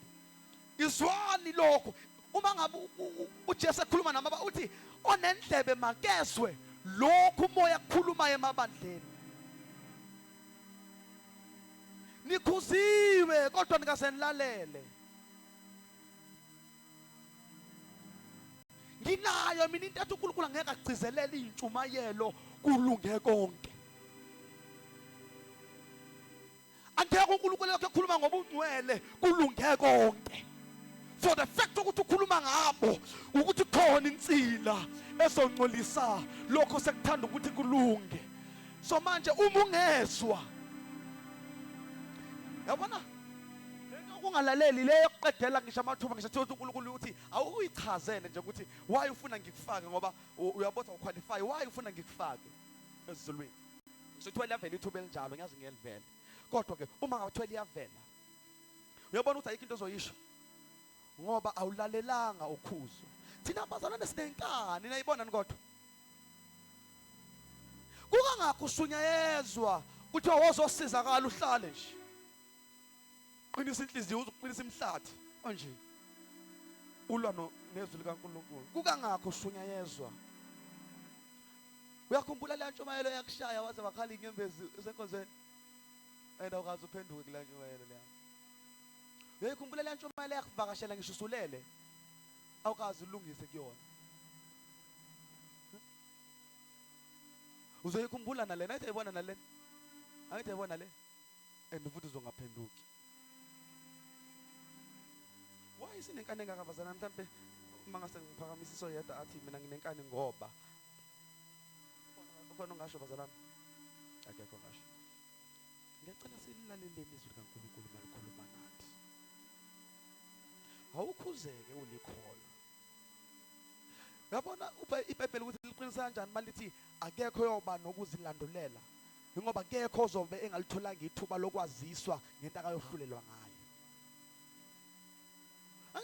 Speaker 1: Izwani lokho. Uma ngabe uJesu ekhuluma namaba uthi onendlebe makezwe lokhu umoya kukhuluma emabandleni. Nikhuziwe kodwa nikasenlalele. Nginayo mina into ethi uNkulunkulu angeke agcizelele intshumayelo kulunge konke. Angeke uNkulunkulu lokho ekhuluma ngoba ungcwele kulunge konke. For the fact ukuthi ukhuluma ngabo ukuthi khona insila ezongcolisa lokho sekuthanda ukuthi kulunge. So manje uma ungezwa yabona lento kungalaleli leyo yokuqedela ngisho amathuba ngisho ukuthi uNkulunkulu uthi awuyichazele nje ukuthi why ufuna ngikufake ngoba uyabona uqualify why ufuna ngikufake ezizulwini. So 12 yavela ithuba elinjalo ngiyazi ngiyelivela. Kodwa ke uma ngabe 12 yavela uyabona ukuthi ayikho into ozoyisho ngoba awulalelanga ukhuzo. Thina abazalwane sinenkani nayibona kodwa. Kungakho usunyayezwa ukuthi awozosizakala uhlale nje. Qinisa inhliziyo uzoqinisa imhlathi manje. Ulwa nezwi likaNkulunkulu. Kungakho usunyayezwa. Uyakhumbula le ntshumayelo yakushaya waze wakhala inyembezi esenkonzweni. Enda ukazi uphenduke kule ntshumayelo leyo. Uyakhumbula le ntshumayelo yakuvakashela ngisho usulele. Awukazi ulungise kuyona. Uzoyikhumbula nalena ayithi ayibona nalena. Ayithi ayibona le. Futhi uzongaphenduki. Why sinenkani engakabazana mhlambe mangase ngiphakamisa iso yedwa athi mina nginenkani ngoba ukhona ongasho bazalana akekho ngasho. Ngiyacela sililaleleni izwi likaNkulunkulu malikhuluma nathi. Awukhuzeke ulikholwa. Yabona iBhayibheli ukuthi liqinisa kanjani malithi akekho yoba nokuzilandulela ngoba akekho ozobe engalitholanga ithuba lokwaziswa ngento akayohlulelwa ngayo.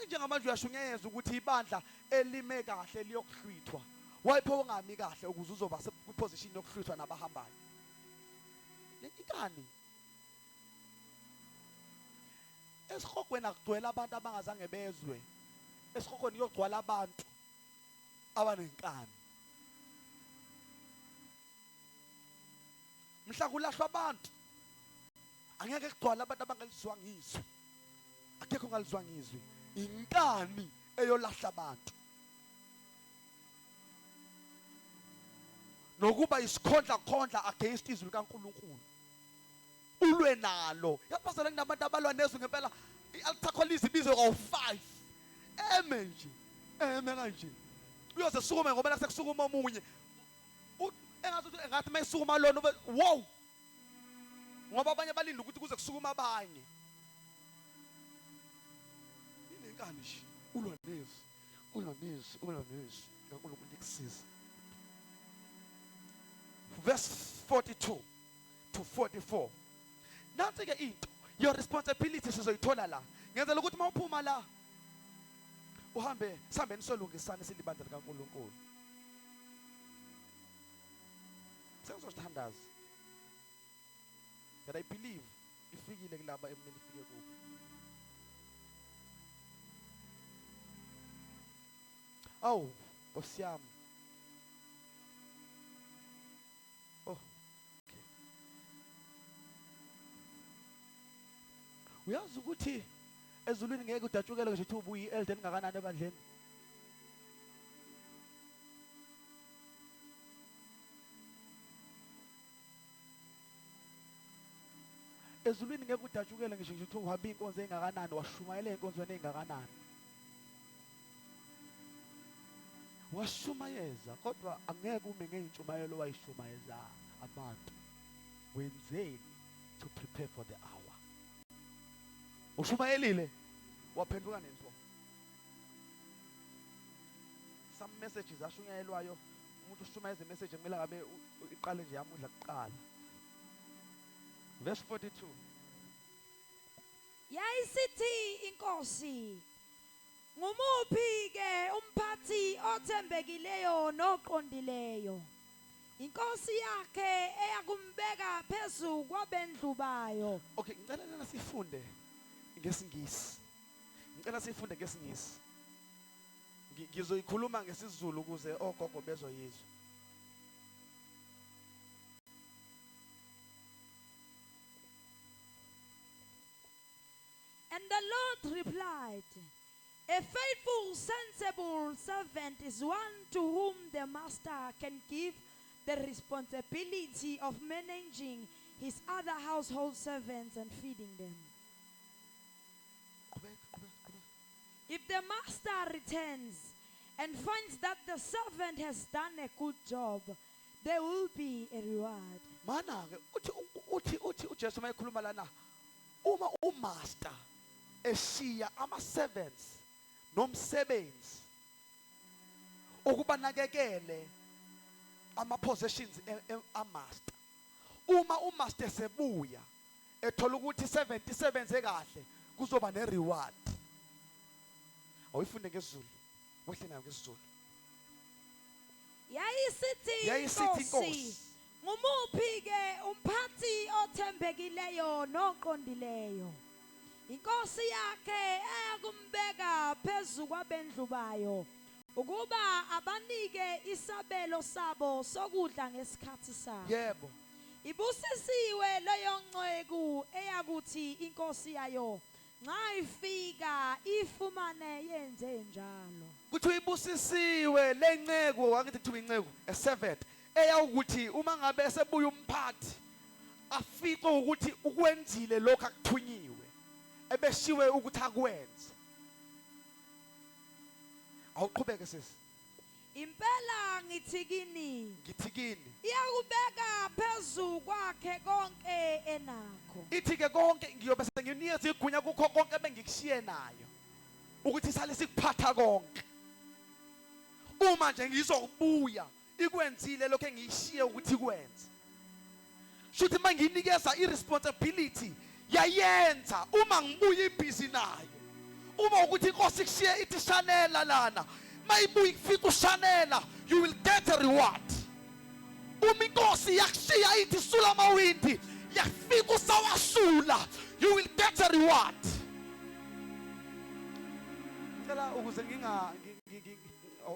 Speaker 1: Njengamanje uyashunyayeza ukuthi ibandla elime kahle liyokuhlwithwa. Wayipho ungami kahle ukuze uzoba seposition yokuhlwithwa nabahambayo. Lenkani esihogweni akugcwele abantu abangazange bezwe. Esihogweni yogcwala abantu abanenkani. Mhla kulahlwa abantu angeke kugcwala abantu abangalizwa ngizwi. Akekho ngalizwa ngizwi. Inkani eyolahla abantu. nokuba isikhondla against izwi likaNkulunkulu. Ulwe nalo. Yaphazela kunabantu abalwa nezwi ngempela. I-altar call izibizwe kawu-5. Eme nje. Eme kanje. Uyoze sukume ngoba la sekusukuma omunye. Engathi mayisukuma lona wow. Ngoba abanye balinda ukuthi kuze kusukuma abanye. Inenkani nje. Ulwa nezwi. Ulwa nezwi. uNkulunkulu ikusiza. Verse 42 to 44. Nansi ke into, your responsibility sizoyithola la. Ngenzela ukuthi mawuphuma la uhambe sihambe nisolungisana silibandla likaNkulunkulu. Sengizothandaza. But I believe ifikile kulaba emini ifike kubo. Oh, Osiam. Oh, okay. Uyazi ukuthi ezulwini ngeke udatshukele nje uthi ubuyi elden ngakanani ebandleni. Ezulwini ngeke udatshukele ngisho uthi uhambe inkonzo engakanani washumayela enkonzweni engakanani. Washumayeza kodwa angeke ume ngeintshumayelo wayishumayeza abantu. Wenzeni to prepare for the hour. Ushumayelile waphenduka nento. Some messages ashunyayelwayo umuntu ushumayeza message kumele ngabe iqale nje yamudla kuqala. Verse 42.
Speaker 2: Yayisithi inkosi, ngumuphi ke umphathi othembekileyo noqondileyo? Inkosi yakhe eyakumbeka phezu kwabendlu bayo.
Speaker 1: Okay, ngicela lana sifunde ngesingisi. Ngicela sifunde ngesingisi. Ngizoyikhuluma ngesiZulu ukuze ogogo bezoyizwa.
Speaker 2: And the Lord replied, a faithful, sensible servant is one to whom the master can give the responsibility of managing his other household servants and feeding them. If the master returns and finds that the servant has done a good job, there will be a reward.
Speaker 1: Mana uthi uJesu mayikhuluma lana uma umaster eshiya ama-servants nomsebenzi ukubanakekele ama-possessions amaster. Uma umaster sebuya ethola ukuthi 70 isebenze kahle kuzoba ne-reward. Awuyifunde ngesiZulu. Wehle nayo ngesiZulu.
Speaker 2: Yayisithi inkosi, ngumuphi ke umphathi othembekileyo noqondileyo? Inkosi yakhe eyakumbeka phezu kwabendlu bayo ukuba abanike isabelo sabo sokudla ngesikhathi sabo.
Speaker 1: Yebo.
Speaker 2: Ibusisiwe leyo nceku eyakuthi inkosi yayo nxa ifika ifumane yenze njalo.
Speaker 1: Kuthi uyibusisiwe lenceku angithi kuthiwa inceku a servant eyawukuthi uma ngabe sebuya umphathi afike ukuthi ukwenzile lokho akuthunyiwe ebeshiwe ukuthi akwenze. Awuqhubeke sisi.
Speaker 2: Impela ngithi kini iyakubeka phezu kwakhe konke enakho.
Speaker 1: Ithi ke konke ngiyobe senginikeza igunya kukho konke bengikushiye nayo ukuthi sale sikuphatha konke. Uma nje ngizokubuya ikwenzile lokho engiyishiye ukuthi ikwenze. Shuthi manginikeza irresponsibility yayenza uma ngibuya ibhizi nayo. Uma ukuthi inkosi ikushiye ithi shanela lana mayibuya ifika ushanela you will get a reward. Uma inkosi yakushiya ithi sula amawindi yafika usawasula you will get a reward. Ngicela ukuze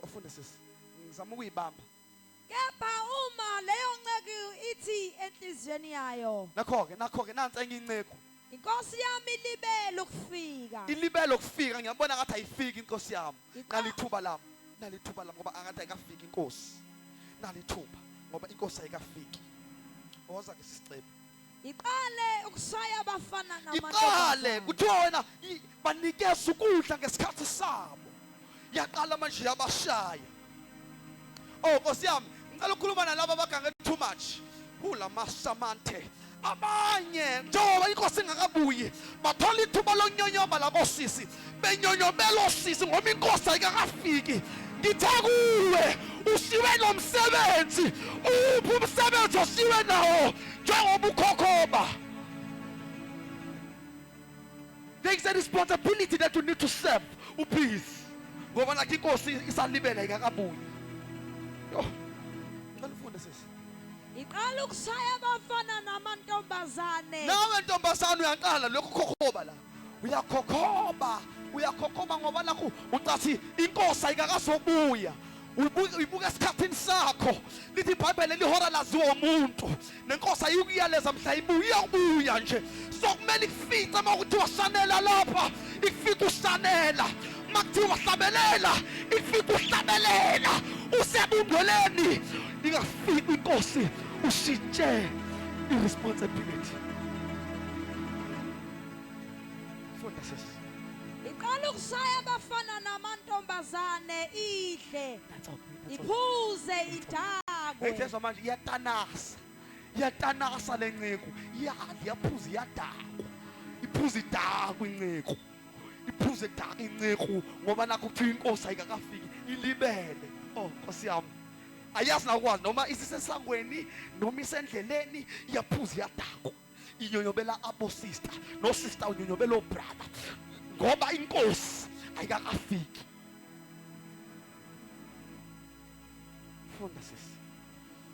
Speaker 1: ufunde sisi ngizama ukuyibamba.
Speaker 2: Kepha uma leyo nceku ithi enhlizweni yayo,
Speaker 1: nakho ke nansi enye inceku,
Speaker 2: inkosi yami libele ukufika.
Speaker 1: Ilibele ukufika ngiyabona ngathi ayifiki inkosi yami. Nalithuba lami ngoba angathi ayikafiki inkosi. Nalithuba ngoba inkosi ayikafiki. Oza ke sisicebe.
Speaker 2: Iqale ukusaya abafana
Speaker 1: Iqale kuthiwa wena banikeza ukudla ngesikhathi sabo. Yaqala manje yabashaya. Oh Nkosi yami, ngicela ukukhuluma nalabo abagangeni too much. Hula masamante. Abanye njengoba inkosi ingakabuyi bathola ithuba lonyonyoba labosisi. Benyonyobela osisi ngoba inkosi ayikafiki. Ngithe kuwe usiwe nomsebenzi. Uphi umsebenzi osiwe nawo njengoba ukhokhoba? There is a responsibility that you need to serve. Please. Ngoba nakho inkosi isalibela ayikakabuyi. Yo. Ngicela ufunde sisi.
Speaker 2: Iqala ukusaya abafana namantombazane.
Speaker 1: Nawe ntombazane uyaqala lokho khokhoba la. Uyakhokhoba ngoba nakho ucathi inkosi ayikakazobuya. Uyibuka esikhathini sakho. Lithi iBhayibheli lihora laziwa umuntu. Nenkosi ayikuyaleza mhla ibuya nje. Sokumele ifice makuthi wasanela lapha, ifike usanela. Makuthiwa hlabelela, ifike uhlabelela. Usebundoleni ingafika inkosi ushintshe irresponsibility. Funda sisi.
Speaker 2: Iqala ukusaya abafana namantombazane idle. Iphuze idakwe.
Speaker 1: Ethezwa manje iyatanasa lenceku. Iyaphuza iyadakwa. Iphuza idakwa inceku. Iphuze idakwa inceku ngoba nakho kuthiwa inkosi ayikakafiki ilibele. Oh Nkosi yami. Ayazi nakwazi noma isisesangweni noma isendleleni iyaphuza iyadakwa. Inyonyobela abo sister no sister unyonyobela o brother. Ngoba inkosi ayikakafiki. Funda sisi.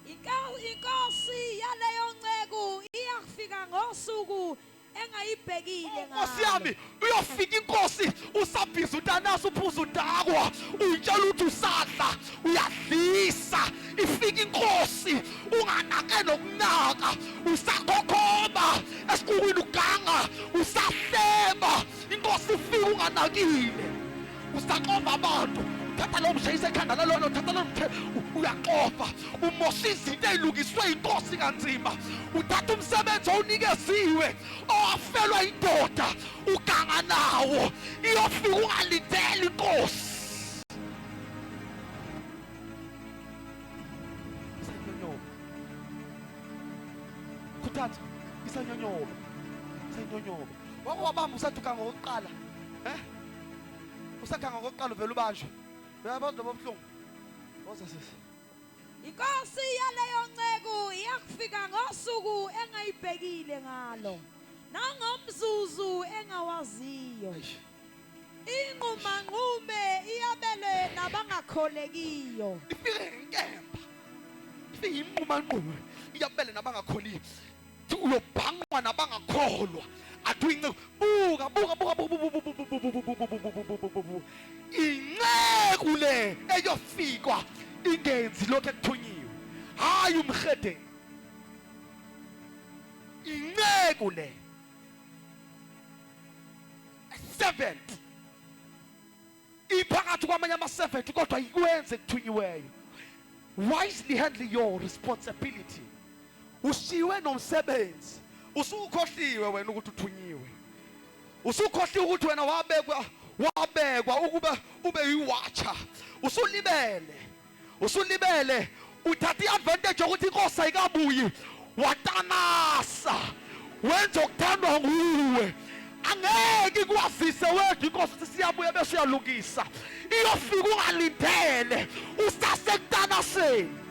Speaker 2: Inkosi yaleyo nceku iyafika ngosuku engayibhekile ngalo.
Speaker 1: Nkosi yami uyofika inkosi usabhiza utanasa uphuza udakwa uyitshela ukuthi usadla uyadlisa. Ifika inkosi unganake nokunaka usakhokhoba esikukwini uganga usahleba. Inkosi ifika unganakile usaqova abantu. Thatha lo mshayise ekhanda lalolo, thatha lo uyaqofa. Umosha izinto ezilungiswe inkosi kanzima. Uthatha umsebenzi owunikeziwe owafelwa indoda uganga nawo. Iyofika ungalindeli inkosi. Isanyonyoba. Kuthatha isanyonyoba. Isanyonyoba. Wabamba usathuka ngokuqala. Usakhanga ngokuqala uvela ubanjwe. Uyabona bobuhlungu. Woza sisi.
Speaker 2: Inkosi yaleyo nceku iyakufika ngosuku engayibhekile ngalo. Nangomzuzu engawaziyo. Inqumanqume iyabele nabangakholekiyo.
Speaker 1: Ifike ngenkemba. Ifike inqumanqume iyabele nabangakholiyo. Uyobhangwa nabangakholwa. Aduince buka inceku le eyofikwa ingenzi lokho ekuthunyiwe. Hayi umhede. Inceku le. Servant. Iphakathi kwamanye ama-servant kodwa ikwenze ekuthunyiweyo. Wisely handle your responsibility. Ushiwe nomsebenzi. Usukhohliwe wena ukuthi uthunyiwe. Usukhohliwe ukuthi wena wabekwa ukuba ube yiwatcher. Usulibele uthatha iadvantage ukuthi inkosi ayikabuyi watanasa. Wenza okuthandwa nguwe. Angeke ikwazise wedwa inkosi ukuthi siyabuya bese uyalungisa. Iyofika ungalindele usasekutanaseni.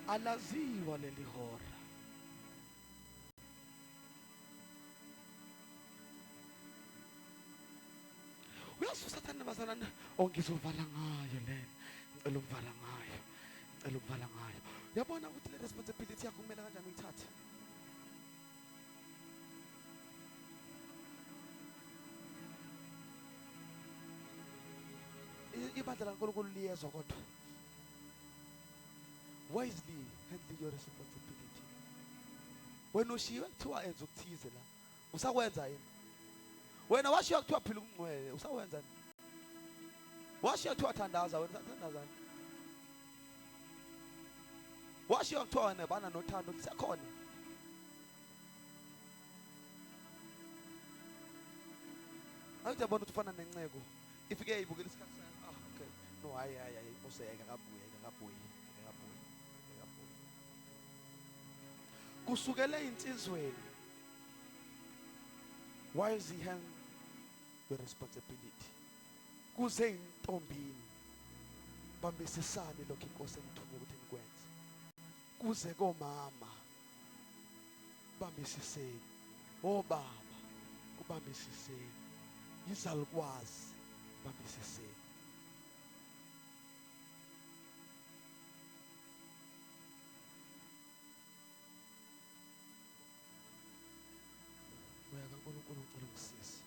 Speaker 1: Alaziwa leli hora. Uyasusa thana bazalana ongizovala ngayo lena. Ngicela ukuvala ngayo. Uyabona ukuthi le responsibility yakho kumele kanjani uyithathe. Ibandla laNkulunkulu liyezwa kodwa. Wisely handle your responsibility. wena ushiwe kuthiwa enza ukuthize la usakwenza yini wena washiya kuthiwa phila ungcwele usawenza nini washiya kuthiwa thandaza wena usathandazana washiya kuthiwa wena bana nothando lisekhona awujabona ukuthi ufana nenceko ifike yayibukela isikhathi sayo okay no hayi inkosi ayikabuye kusukele insizweni while zihan the responsibility kuze intombini bambisisane lokho inkosi engithume ukuthi nikwenze kuze komama bambisiseni obaba kubambisiseni izalukwazi bambisiseni uNkulunkulu uncela ukusisa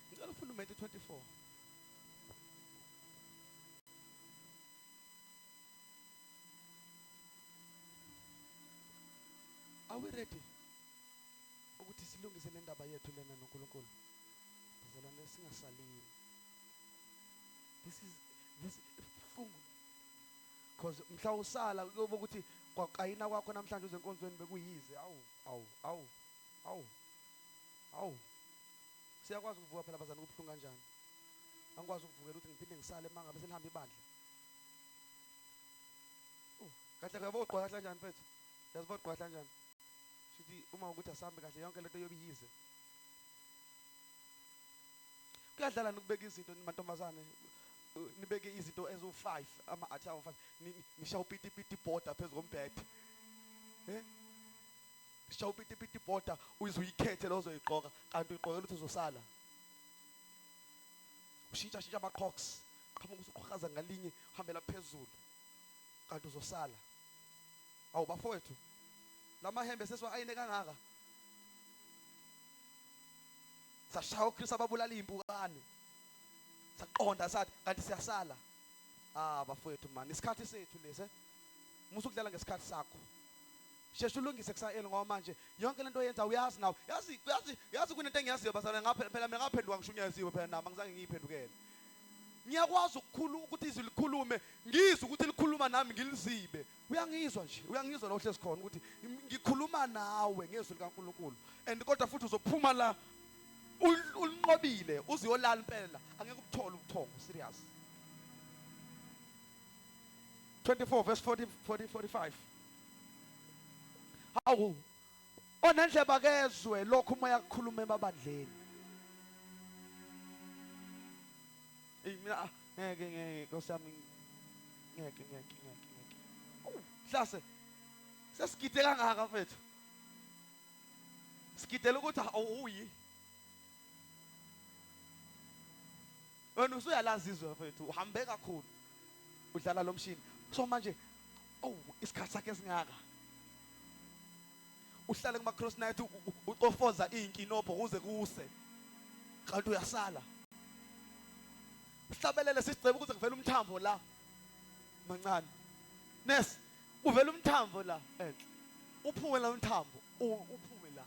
Speaker 1: ngicela ufunda uMatthew 24 Are we ready ukuthi silungise le ndaba yethu lena noNkulunkulu bazalwane singasalini this fungu because mhla usala kuyoba ukuthi kwaqayina kwakho namhlanje uzenkonzweni bekuyize awu siyakwazi ukuvuka phela bazana kubhlungu kanjani angikwazi ukuvukela ukuthi ngiphinde ngisale mangabe selihamba ibandla kahle kahle boqwa kahle kanjani mfethu yaziboqwa kahle kanjani sithi uma ukuthi asambe kahle yonke lento yobiyize kuyadlala nokubeka izinto mantombazane nibeke izinto ezo5 ama-athi awu5 nishawa upiti border phezu kombhede nishawa upiti border uyizuyikhethe lo ozoyiqoka kanti uyiqokela ukuthi uzosala ushintsha ama-crocs qhamuka usuqhaza ngalinye uhambela phezulu kanti uzosala awu bafowethu lamahembe sesiwayine kangaka sashaya uKristu ababulala impukane saqonda sathi kanti siyasala bafowethu man isikhathi sethu lesi musu kudlala ngesikhathi sakho sheshe ulungise kusayelo ngoba manje yonke lento oyenza uyazi nawe yazi kunento engiyaziyo basana ngapha phela mina ngaphenduka ngishunyeziwe phela nami angizange ngiyiphendukele ngiyakwazi ukukhuluma ukuthi izwi likhulume ngizwe ukuthi likhuluma nami ngilizibe uyangizwa nje uyangizwa lo hlezi khona ukuthi ngikhuluma nawe ngezwi likaNkulunkulu and kodwa futhi uzophuma la ulinqobile uziyolala impela angeke ukuthola ubuthongo serious 24 verse 45 hawu onendleba kezwe lokho umoya kukhuluma emabandleni mina ngeke nkosami ngeke hlase sesigide kangaka mfethu sigidela ukuthi awuyi wena usuyalazi izwe mfethu uhambe kakhulu udlala lo mshini so manje isikhathi sakhe singaka uhlale kuma cross night ucofoza inkinobho kuze kuse kanti uyasala uhlabelele sisicebe ukuze kuvele umthambo la mancane nes uvela umthambo la enhle uphume la umthambo uphume la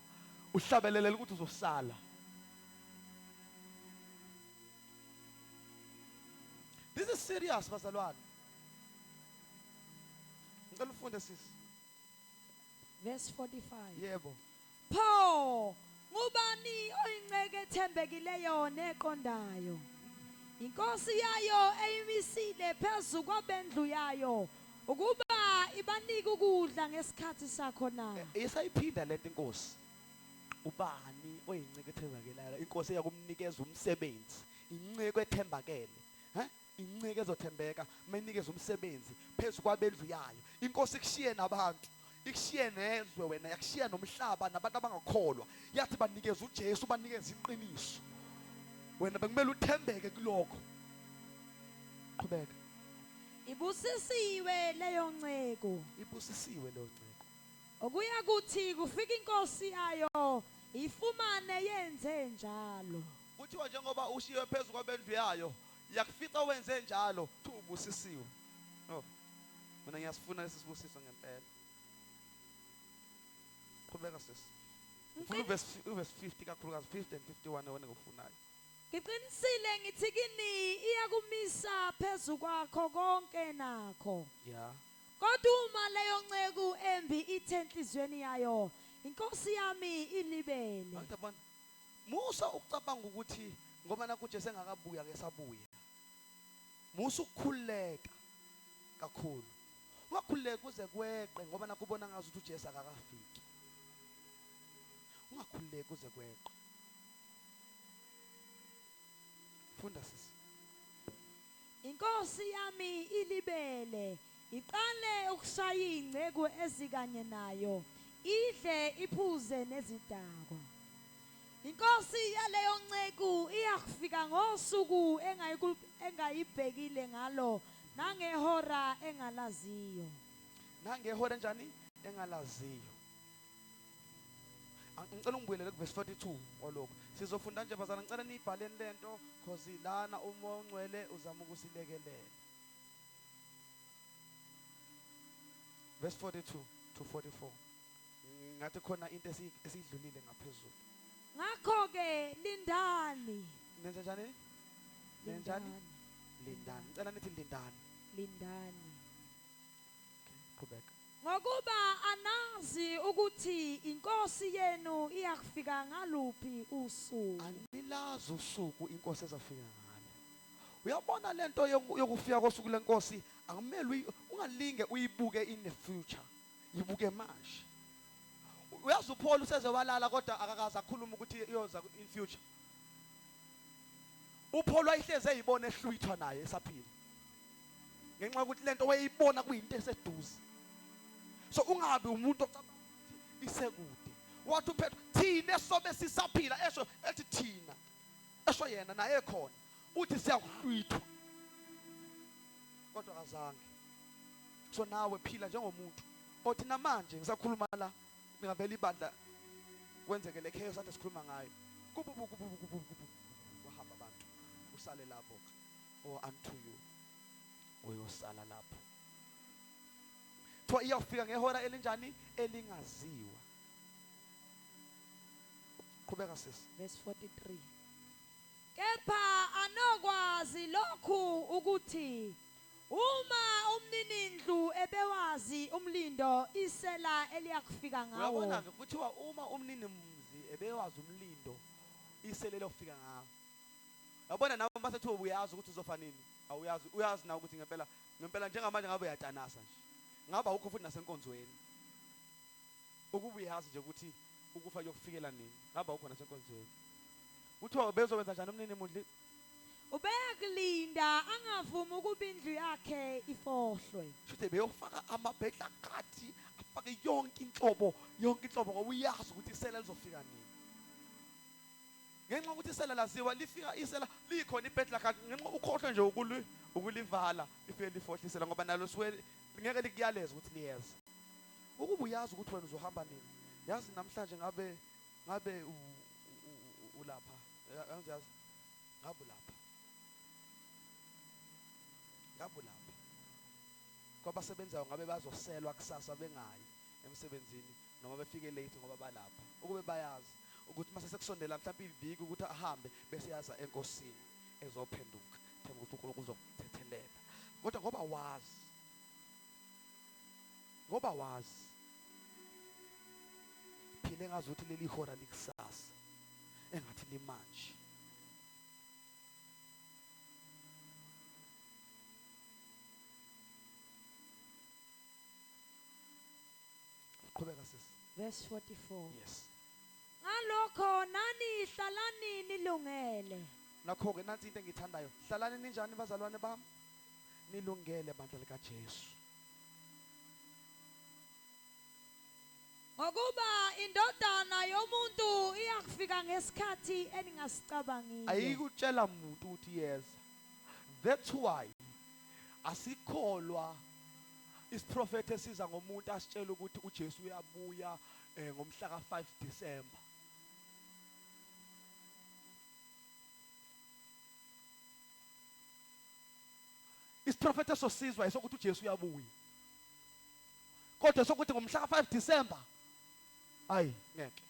Speaker 1: uhlabelele ukuthi uzosala this is serious bazalwane ngicela ufunde sisi
Speaker 2: verse 45
Speaker 1: yebo
Speaker 2: Pho ngubani oyinceke ethembekileyo neqondayo inkosi yayo eyimisile phezulu kwabendlu yayo ukuba ibanike ukudla ngesikhathi sakho na
Speaker 1: isayiphinda lento inkosi ubani oyinceke ethembakelayo inkosi eyakumnikeza umsebenzi inceke ethembakele inceke ezothembeka mayinikeza umsebenzi phezulu kwabendlu yayo inkosi ikushiye nabantu ikushiye nezwe wena yakushiya nomhlaba nabantu abangakholwa yathi banikeza uJesu banikeza iqiniso wena bekumele uthembeke kuloko qhubeka
Speaker 2: ibusisiwe leyo nceko
Speaker 1: ibusisiwe leyo nceko
Speaker 2: okuya kuthi kufika inkosi yayo ifumane yenze njalo
Speaker 1: kuthiwa njengoba ushiye phezulu kwabendlu yayo yakufica wenze njalo ubusisiwe. Oh, mina ngiyasifuna lesi sibusiso ngempela. Qhubeka sisi. Ufuna uverse 50 kakhulukazi 50 and 51 wena ngofunayo.
Speaker 2: Ngiqinisile ngithi kini iyakumisa phezulu kwakho konke nakho.
Speaker 1: Yeah.
Speaker 2: Kodwa uma leyo nceku embi ithe enhlizweni yayo, inkosi yami ilibele.
Speaker 1: Ngiyabona. Musa ukucabanga ukuthi ngoba naku Jesu engakabuya ke sabuya. Musa ukukhuleka kakhulu. Ungakhuleki uze kweqe ngoba nakubona ngazi ukuthi uJesu akakafiki. Ungakhuleki uze kweqe. Funda sisi.
Speaker 2: Inkosi yami ilibele, iqale ukushaya ingceku ezikanye nayo, idle iphuze nezidakwa. Inkosi yaleyo nceku iyakufika ngosuku engayibhekile ngalo nangehora engalaziyo.
Speaker 1: Nangehora njani? Engalaziyo. Ngicela ungibuyelele ku verse 42 olokho. Sizofunda nje bazana ngicela nibhaleni lento because lana umoya ongcwele uzama ukusilekelela. Verse 42 to 44. Ngathi khona into esidlulile ngaphezulu.
Speaker 2: Ngakho ke lindani.
Speaker 1: Nenza njani? Nenjani? Lindani. Ngicela nithi lindani.
Speaker 2: Lindani.
Speaker 1: Qhubeka.
Speaker 2: Ngokuba anazi ukuthi inkosi yenu iyakufika ngaluphi usuku.
Speaker 1: Anilazi usuku inkosi ezafika ngalo. Uyabona lento yokufika kosuku lenkosi akumele ungalinge uyibuke in the future. Yibuke manje. Uyazi uPaul useze walala kodwa akakaza akhuluma ukuthi iyoza in future. uPaul wayihleze eyibona ehlwithwa naye esaphila. Ngenxa ukuthi lento wayeyibona kuyinto eseduze. So ungabe umuntu ocabanga ukuthi isekude. Wathi uPetro thina sobe sisaphila esho ethi thina. Esho yena naye ekhona. Uthi siyakuhlwithwa. Kodwa kazange. So nawe phila njengomuntu. Othi namanje ngisakhuluma la ngavela ibandla kwenzeke le chaos ade sikhuluma ngayo. Wahamba abantu. Usale lapho. Or unto you. Uyosala lapho. Thoa iyafika ngehora elinjani elingaziwa. Qhubeka sisi.
Speaker 2: Verse 43. Kepha anokwazi lokhu ukuthi uma umninindlu ebewazi umlindo isela eliyakufika ngawo.
Speaker 1: Uyabona ke kuthiwa uma umninimzi ebewazi umlindo isela eliyofika ngawo. Yabona nawe masethu uyazi ukuthi uzofa nini? Awuyazi, uyazi na ukuthi ngempela njengamanje ngabe uyatanasa nje. Ngaba ukho futhi nasenkonzweni. Ukuba uyazi nje ukuthi ukufa kuyokufikela nini? Ngaba ukho nasenkonzweni. Kuthiwa bezowenza njani umninimundli?
Speaker 2: Ubeyakulinda angavumi ukuba indlu yakhe ifohlwe.
Speaker 1: Shuthe beyofaka amabhedla kathi afake yonke inhlobo ngoba uyazi ukuthi isela lizofika nini. Ngenxa ukuthi isela laziwa lifika isela likhona ibhedla kathi ngenxa ukhohlwe nje ukulivala ifike lifohlisela ngoba nalo siwe ngeke likuyaleza ukuthi liyeza. Ukuba uyazi ukuthi wena uzohamba nini. Yazi namhlanje ngabe ulapha. Yazi ngabe ulapha. Ngabulapha. Kwabasebenzayo ngabe bazoselwa kusasa bengayi emsebenzini noma befike late ngoba balapha. Ukube bayazi ukuthi mase sekusondela mhlawumbe iviki ukuthi ahambe bese yaza enkosini ezophenduka themba ukuthi uNkulunkulu uzokuthethelela. Kodwa ngoba wazi phile ngazi ukuthi leli hora likusasa engathi limanje. Qhubeka sisi.
Speaker 2: Verse 44.
Speaker 1: Yes.
Speaker 2: Ngalokho nani hlalani nilungele.
Speaker 1: Nakho ke nansi into engithandayo. Hlalani ninjani bazalwane bami? Nilungele bandla lika Jesu.
Speaker 2: Ngokuba indodana yomuntu iyakufika ngesikhathi eningasicabangiyo.
Speaker 1: Ayikutshela umuntu ukuthi yeza. That's why asikholwa isiprophet esiza ngomuntu asitshela ukuthi uJesu uyabuya ngomhla ka 5 December. isiprofethi esosizwa esokuthi uJesu uyabuya. Kodwa sokuthi ngomhla ka 5 December hayi ngeke.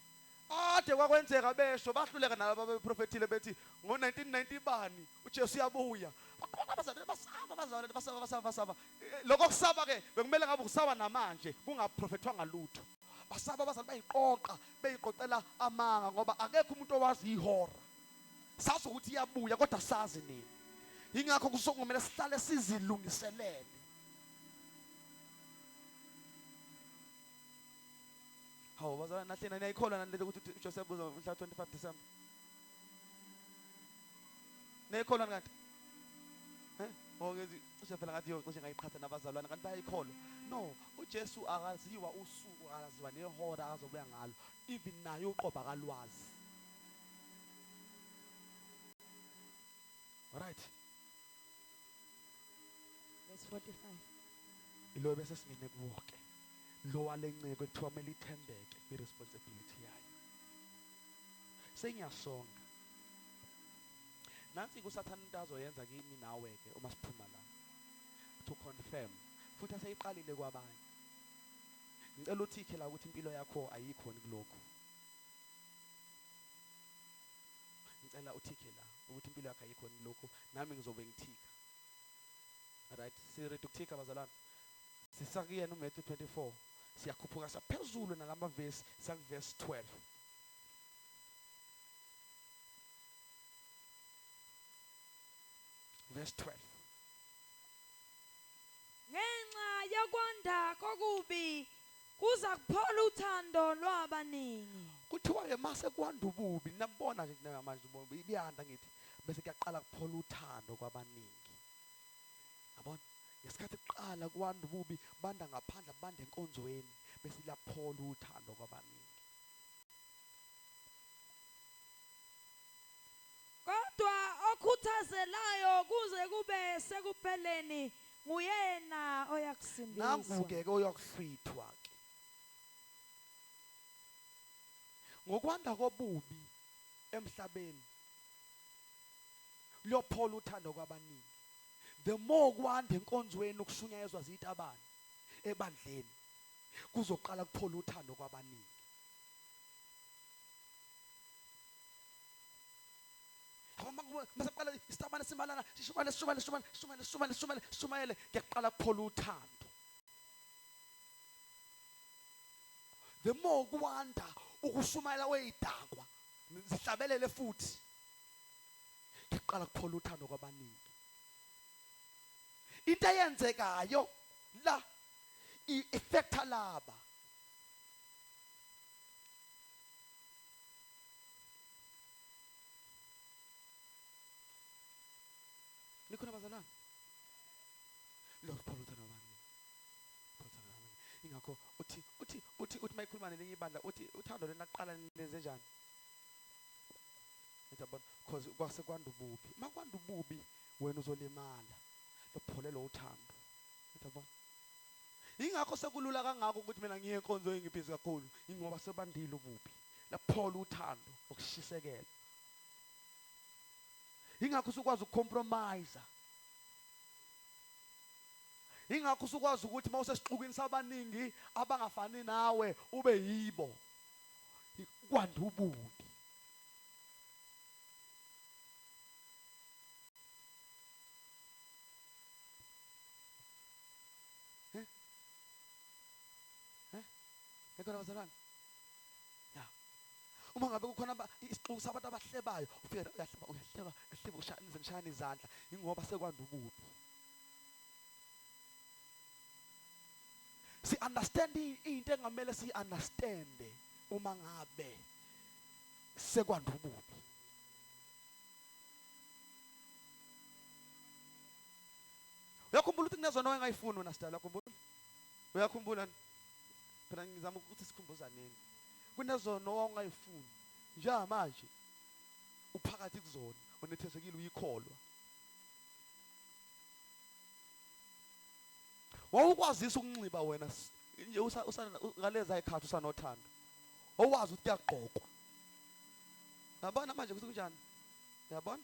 Speaker 1: Ade kwakwenzeka besho bahluleka nalabo abeprofethile bethi ngo1990 bani uJesu uyabuya. Baqonda basaba. Lokho kusaba ke bekumele ngabe ukusaba namanje kungaprofethwanga lutho. Basaba bazali bayiqoqa beyiqoqela amanga ngoba akekho umuntu owazi ihora. Sazi ukuthi iyabuya kodwa sazi nini. Ingakho kusongomela sihlale sizilungiselele. Hawu bazalwane nahlena niyayikholwa nalento ukuthi uJoseph buza ngomhla 25 December. Niyayikholwa kanti? Ngokuthi cishe phela ngathi cishe ngayiqhatha nabazalwane kanti bayayikholwa. No, uJesu akaziwa usuku akaziwa nehora azobuya ngalo. Even naye uqoba kalwazi. Alright.
Speaker 2: Verse 45.
Speaker 1: Ilo bese singene kuwoke. Lo walenceke kuthiwa kumele ithembeke kwi-responsibility yayo. Sengiyasonga. Nansi kusathana into azoyenza kimi nawe ke uma siphuma la. To confirm. Futhi aseyiqalile kwabanye. Ngicela uthike la ukuthi impilo yakho ayikho kulokho. Ngicela uthike la ukuthi impilo yakho ayikho kulokho nami ngizobe ngithika. Alright, siready ukuthika bazalwane. Sisakuyena uMatthew 24. Siyakhuphuka saphezulu nalama verse verse 12. Verse 12.
Speaker 2: Ngenxa yokwanda kokubi kuza kuphola uthando lwabaningi.
Speaker 1: Kuthiwa ke mase kwanda ububi nabona nje manje ububi iyanda ngithi bese kuyaqala kuphola uthando kwabaningi. Yabona? Ngesikhathi kuqala kwanda ububi banda ngaphandle banda enkonzweni bese laphola uthando kwabaningi.
Speaker 2: Kodwa okhuthazelayo kuze kube sekupheleni nguyena oyakusindiswa.
Speaker 1: Nanguke oyokuhlwithwa ke. Ngokwanda kobubi emhlabeni liyophola uthando kwabaningi. The more kwanda enkonzweni ukushunyayezwa zitabani ebandleni kuzoqala kuphola uthando kwabaningi. Masaqala isitabane simalana shumayele kuyaqala kuphola uthando. The more kwanda ukushumayela weyidakwa zihlabelele futhi kuyaqala kuphola uthando kwabaningi. Into eyenzekayo la i-effecta laba nikhona bazalwane lo kuphola uthando kwabaningi. Ingakho uthi mayikhuluma nelinye ibandla uthi uthando lena qala lenze njani? Ngiyabona because kwase kwanda ububi. Makwanda ububi wena uzolimala. Lopholela uthando. Ngiyabona. Ingakho sekulula kangako ukuthi mina ngiye enkonzweni ngibhizi kakhulu ingoba sebandile ububi. Laphola uthando okushisekela. Ingakho usukwazi ukucompromise. Ingakho usukwazi ukuthi mawusesixukwini sabaningi abangafani nawe ube yibo. Kwanda ububi. Ngekho abazalwane. Ya. Uma ngabe kukhona isixuku sabantu abahlebayo ufika uyahleba ushaya izandla ingoba sekwanda ububi. Si understand into engamele si understand uma ngabe sekwanda ububi. Uyakhumbula ukuthi kunezona ongayifuni wena sidala uyakhumbula? Uyakhumbula? Phela ngizama ukuthi sikhumbuzaneni. Kunezono ongayifuni. Njengamanje uphakathi kuzona, unethezekile uyikholwa. Wawukwazisa ukunxiba wena nje ngaleza ikhathi usanothando. Owazi ukuthi kuyaqoqwa. Yabona manje ukuthi kunjani? Yabona?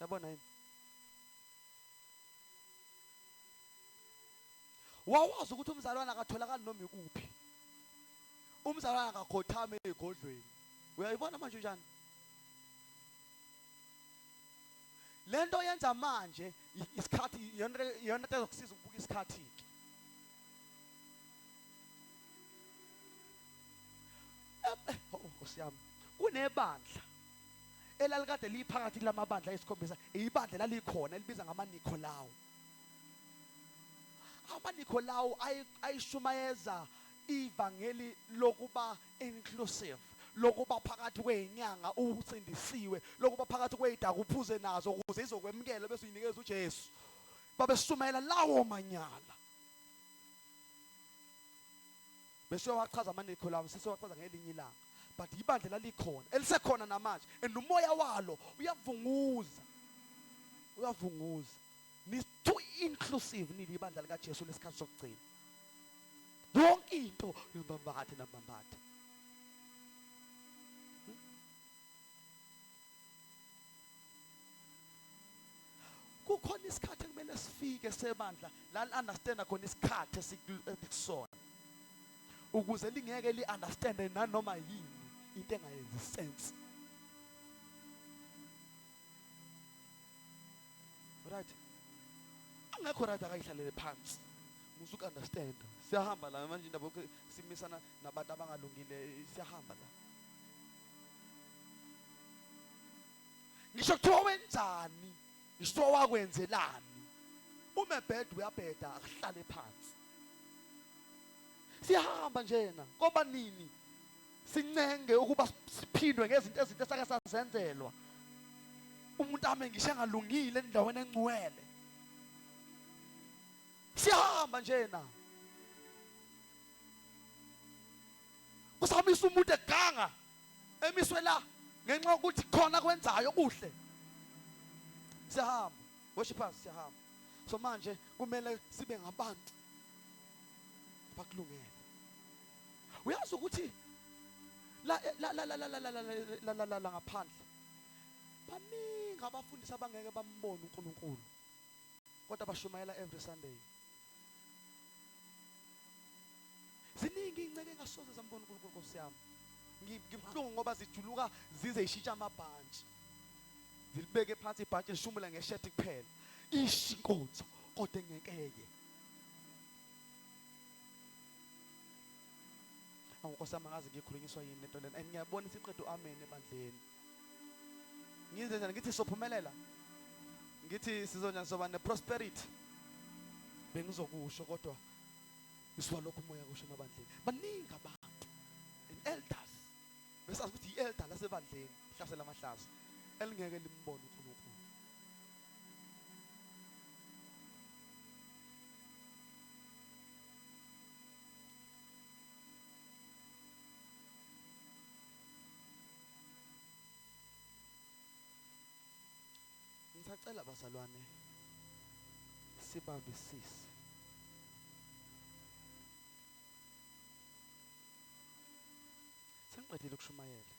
Speaker 1: Yabona yini? wawazi ukuthi umzalwane akatholakali noma ikuphi, umzalwane akakhothama egodlweni. Uyayibona manje njani lento yenza manje? Isikhathi yona into ezokusiza ukubuka isikhathi ke. Nkosi yami, kunebandla elalikade liphakathi lamabandla ayisikhombisa, ibandla lalikhona elibiza ngamaNikholawu. AmaNikholawu ayishumayeza ivangeli lokuba inclusive, lokuba phakathi kwezinyanga usindisiwe, lokuba phakathi kwezidaka uphuze nazo ukuze izokwemukela bese uyinikeza uJesu. Babeshumayela lawo manyala. Bese wachaza amaNikholawu, sisewachaza ngelinye ilanga. But ibandla lalikhona, elisekhona namanje, and umoya walo uyavunguza. Ni too inclusive nili ibandla likaJesu lesikhathi sokugcina. Yonke into yembambathe nambambathe. Kukhona isikhathi kumele sifike sebandla la understand khona isikhathi esikusona, ukuze lingeke li-understande nanoma yini into engayenzi sense. Right? Angekho right akayihlalele phansi musuku understand. Siyahamba la manje indaba simisana nabantu abangalungile, siyahamba la. Ngisho kuthiwa wenzani, ngisho wakwenzelani, uma ebheda uyabheda, akuhlale phansi. Siyahamba njena ngoba nini sincenge ukuba siphindwe ngezinto ezinto esake sazenzelwa. Umuntu ame ngisho engalungile endaweni engcwele. Siyahamba njena. Kusamisa umuntu eganga emiswe la ngenxa yokuthi khona kwenzayo kuhle. Siyahamba, worshipers, siyahamba. So manje kumele sibe ngabantu bakulungele. Uyazi ukuthi la ngaphandle baningi abafundisi abangeke bambone uNkulunkulu kodwa bashumayela every Sunday. Ziningi inceke engasoze zambona uNkulunkulu Nkosi yami. Ngibhlungu ngoba zijuluka zize ishintsha amabhantshi. Zilibeke phansi ibhantshi lishumula ngeshirt kuphela. Ishinkonzo kodwa engekeye. Nkosi yami angazi ngikhulunyiswa yini lento lena. And ngiyabona isiqedwe amen ebandleni. Ngize njani ngithi sophumelela. Ngithi sizonjani soba neprosperity. Bengizokusho kodwa iswa lokho umoya kusho emabandleni. Baningi abantu and elders. Besazi ukuthi ielder lasebandleni hlasela amahlazo elingeke limbone uNkulunkulu. Ngisacela bazalwane sibambisise. Sengiqedile ukushumayela.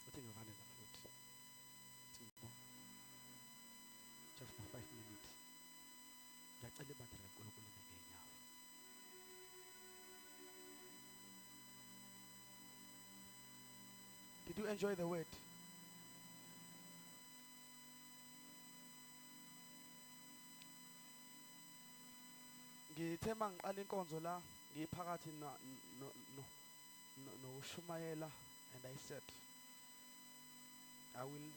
Speaker 1: Uthi ngivane la futhi. Just for 5 minutes. Ngiyacela ibandla kaNkulunkulu ngeenyawo. Did you enjoy the word? Ngithe mangiqala inkonzo la ngiphakathi nokushumayela, and I said I will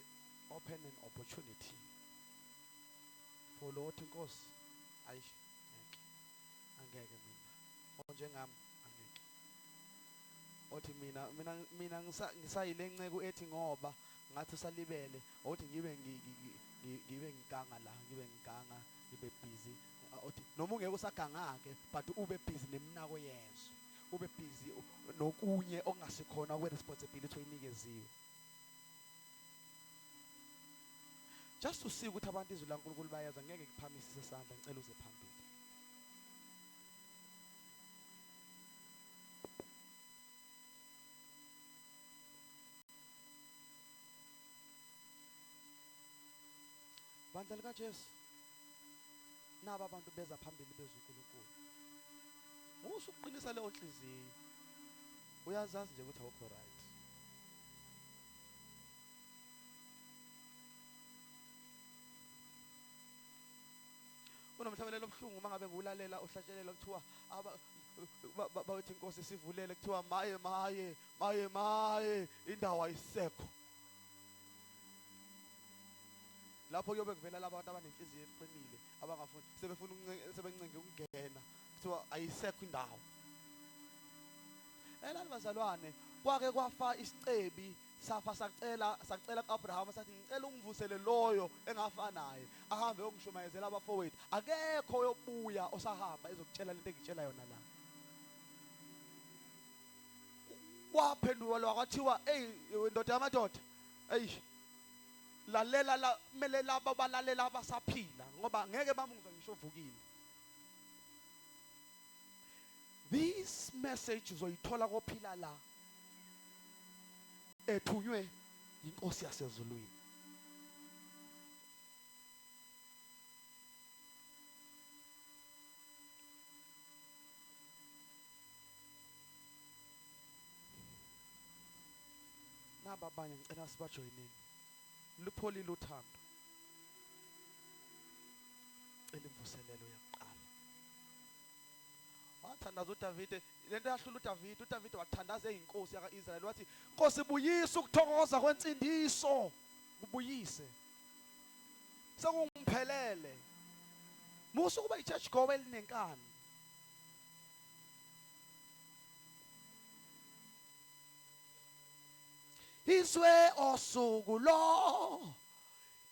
Speaker 1: open an opportunity for Lord Nkosi angeke mina onjengami angeke othi mina ngisayile nceke ethi ngoba ngathi salibele othi ngibe ngiganga la ngibe busy othi noma ungeke usaganga-ke but ube busy neminako yezwe, ube busy nokunye okungasikhona kwe-responsibility oyinikeziwe. Just to see ukuthi abantu izwi laNkulunkulu bayeza, ngeke ngiphamisise isandla, ngicela uze phambili. Bandla likaJesu, naba abantu beza phambili bezu uNkulunkulu. Usuqinisa leyo nhliziyo. Uyazazi nje ukuthi awukho right. Unomhlabelelo obuhlungu mangabe ngulalela ohlatshelelo kuthiwa bawethi inkosi sivulele kuthiwa maye indawo ayisekho. Lapho kuyobe kuvela labo abantu abanenhliziyo eqinile abangafuni sebefuna sebencinge ukungena kuthiwa ayisekho indawo. Elani bazalwane kwake kwafa isicebi safa sacela kuAbraham sathi ngicela ungivusele loyo engafa naye ahambe ongishumayezela abafowethu akekho yobuya osahamba ezokutshela lento engitshela yona la. Waphendulwa kwathiwa ndoda yamadoda lalela la kumele laba balalela abasaphila ngoba ngeke bamuzwe ngisho uvukile. This message uzoyithola kophila la ethunywe inkosi yasezulwini. Naba abanye ngicela sibajoyineni. Lupholile uthando. Cela imvuselelo yokuqala. Wathandaza uDavide, lento yahlula uDavide wathandaza inkosi yakaIsrayeli wathi Nkosi buyisa ukuthokoza kwensindiso, ubuyise. Sekungiphelele. Musu kuba ichurch gowe elinenkani. Iswe osukulo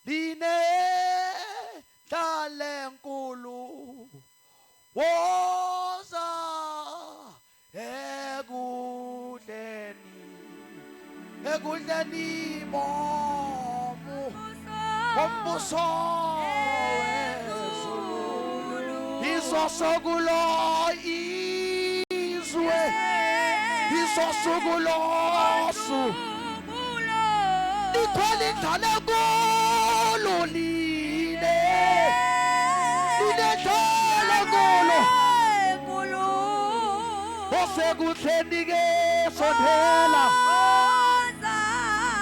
Speaker 1: line dale nkulu woza ekudleni bombuso wezulu isosukulo isosukulosu ikhweli dale nkulu line dale nkulu osekudleni ke sondela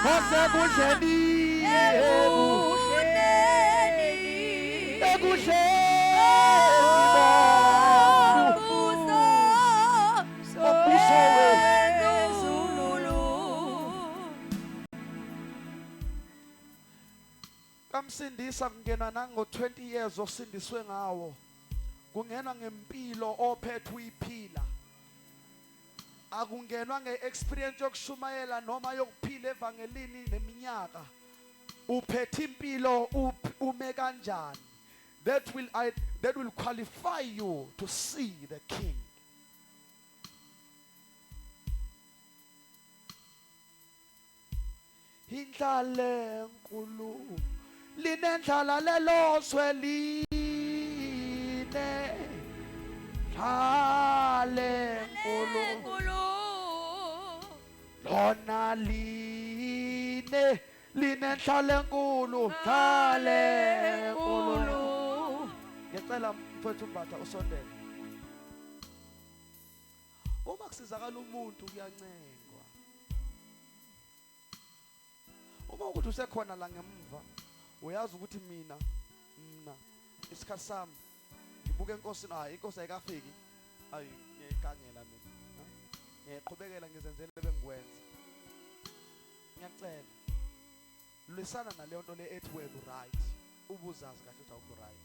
Speaker 1: osekudleni kamsindisa kungena nango 20 years osindiswe ngawo. Kungenwa ngempilo ophethe uyiphila. Akungenwa ngeexperience yokushumayela noma yokuphila evangelini neminyaka. Uphethe impilo ume kanjani. That will qualify you to see the King. Indlale nkulu linendlala leloswe line dlale nkulu lona line linendlala nkulu dlale nkulu. Ngicela mfowethu Mbatha usondele. Uma kusizakala umuntu kuyancengwa. Uma ukuthi usekhona la ngemva uyazi ukuthi mina isikhathi sami ngibuke inkosi inkosi ayikafiki ngiyayikangela mina ngiqhubekela ngizenzele bengikwenza. Ngiyacela lwisana naleyo nto le ethi wena right ubuzazi kahle ukuthi awukho right.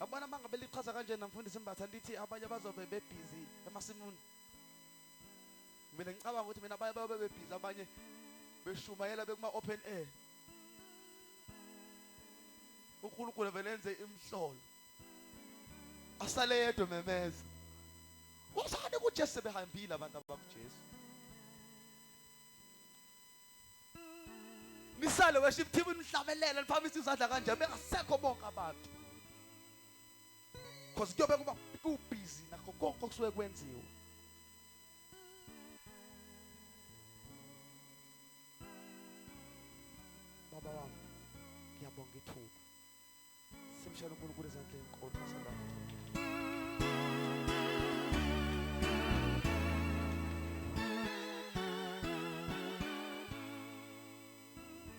Speaker 1: Abana bangabe lichaza kanje namfundisi Mbatha lithi abanye bazobe bebusy emasimuni. Mina ngicabanga ukuthi mina baye bebusy abanye beshumayela bekuma open air. uNkulunkulu velenze imhlolo. Asale yedwa memeza. Wasane kuJesu sebehambile abantu abakuJesu. Misale worship team nihlabelela niphakamisa izandla kanje bengasekho bonke abantu. Because kuyobe kuba busy nakho konke okusuke kwenziwa. baba wami ngiyabonga ithuba simshela uNkulunkulu ezandleni enkulu masalala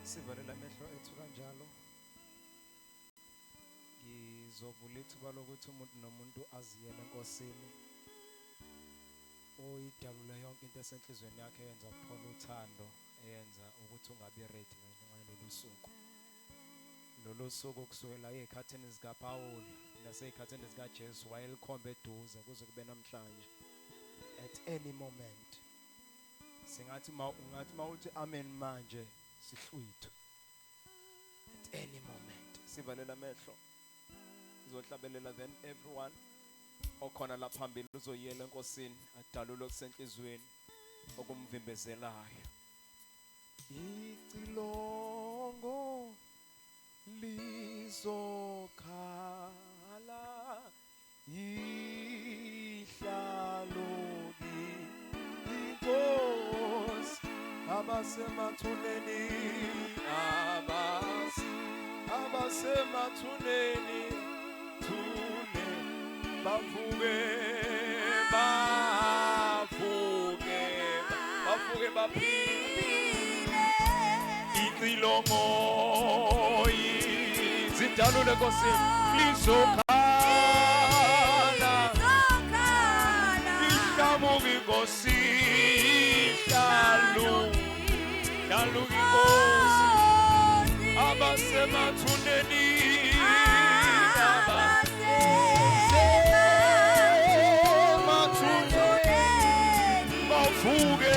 Speaker 3: sivalela amehlo ethu kanjalo ngizovula ithuba lokuthi umuntu nomuntu aziyele enkosini oyidalule yonke into esenhlizweni yakhe eyenza kuphona uthando eyenza ukuthi ungabi ready ngalolu suku lolu suku kusukela ezikhathini zikaPawuli nasezikhathini zikaJesu wayelikhomba eduze kuze kube namhlanje at any moment singathi ungathi amen manje sihlwithu at any moment sivalela amehlo uzohlabelela then everyone okhona la phambili uzoyela enkosini adalule okusenhlizweni okumvimbezelayo icilongo lizokhala ihlaloki inkosi abasemathuneni abasemathuneni thune bavuke baphile icilongo izidalule nkosini lizokhala ihlamuka inkosi ihlaluka inkosi abasemathuneni bavuke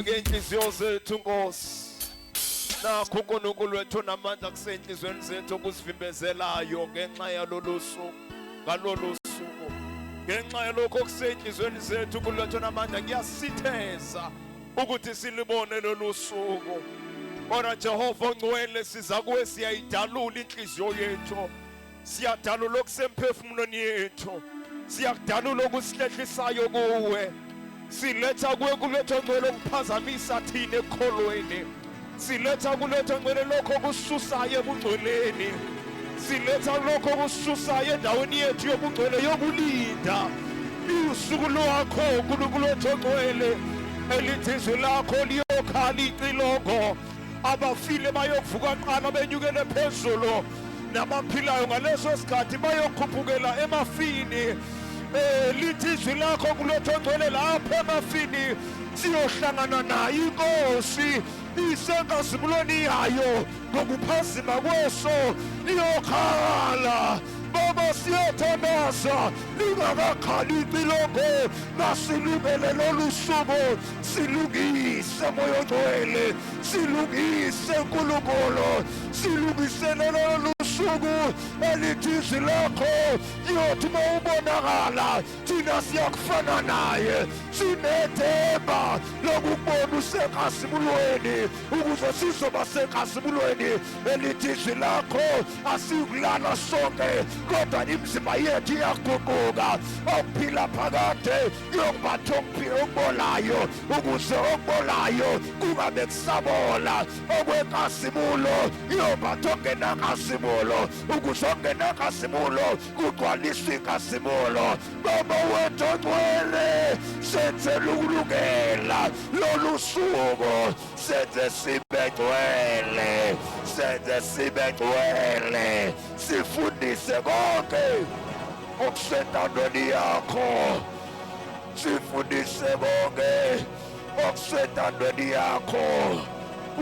Speaker 3: ngenhliziyo zethu Nkosi nakho uNkulunkulu wethu namandla kusenhlizweni zethu okusivimbezelayo ngenxa yalolu suku ngalolu suku ngenxa yalokho kusenhlizweni zethu uNkulunkulu wethu namandla kuyasitheza ukuthi silibone lolu suku ora Jehova ongcwele siza kuwe siyayidalula inhliziyo yethu siyadalula okusemphefumulweni yethu siyakudalula okusihlehlisayo kuwe siletha kuwe kuletho ngcwele okuphazamisa thina ekholweni siletha kuletho ngcwele lokho kususayo ebungcweleni siletha lokho kususayo endaweni yethu yobungcwele yokulinda usuku lwakho uNkulunkulu othongcwele elithi izwi lakho liyokhala icilongo abafile bayokuvuka qala benyukele phezulu nabaphilayo ngaleso sikhathi bayokhuphukela emafini lithi izwi lakho kulothongcwele lapha emafini siyohlangana nayo inkosi isenkazimulweni yayo ngokuphazima kweso liyokhala baba siyathandaza lingakakhali icilongo masilungele lolu suku silungise moyo ngcwele silungise uNkulunkulu silungise lolu
Speaker 4: usuku elithi izwi lakho liyothi uma ubonakala thina siyakufana naye sinethemba lokubona usenkazimulweni ukuze sizoba senkazimulweni elithi izwi lakho asikulala sonke kodwa imizimba yethu iyaguquka okuphila phakade kuyokubatha okubolayo ukuze okubolayo kungabe kusabola okwenkazimulo iyobatha okungenankazimulo ukuze okungenankazimulo kugcwaliswe inkazimulo Baba wethu ogcwele senze lukulungela lolu suku senze sibe gcwele senze sibe gcwele sifundise konke okusentandweni yakho sifundise konke okusentandweni yakho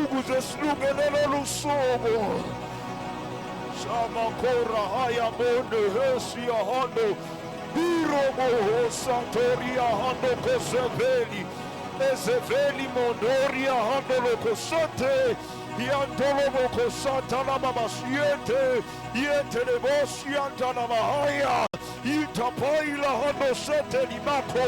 Speaker 4: ukuze silungele lolu suku Shamakora haya monde hesi ya hando Hiromo santoria hando koseveli Ezeveli mondoria hando lokosate Yantolo mokosata na mamasiete Yete nebosi yantana mahaya Itapaila hando sete limako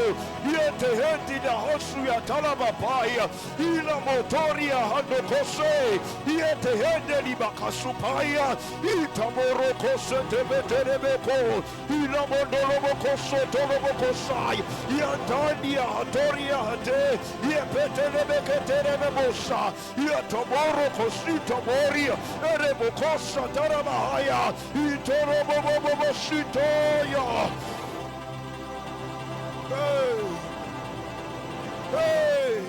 Speaker 4: Yete hendi na hosu ya talamapaya Ila motoria hando kose Yete hende limakasupaya Itamoro kosete veterebeko Ila mondolo mokoso tolo mokosai Yantani ya hatoria hate Yepetelebeke terebemosa Yatamoro kosita moria Erebokosa taramahaya Itoro bobobobositoya Hey! Hey!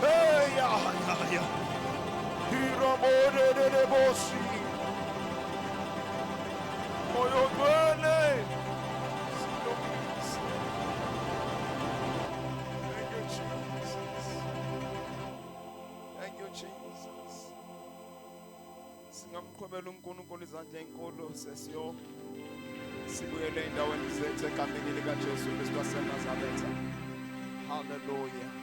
Speaker 4: Hey! Ya! Hiramore de bosi. Moyo gwele. Thank you, Jesus. Thank you, Jesus. Singamqhubela uNkulunkulu izandla enkulu sesiyo sibuyele endaweni zethu egameni likaJesu Kristu waseNazaretha. Hallelujah.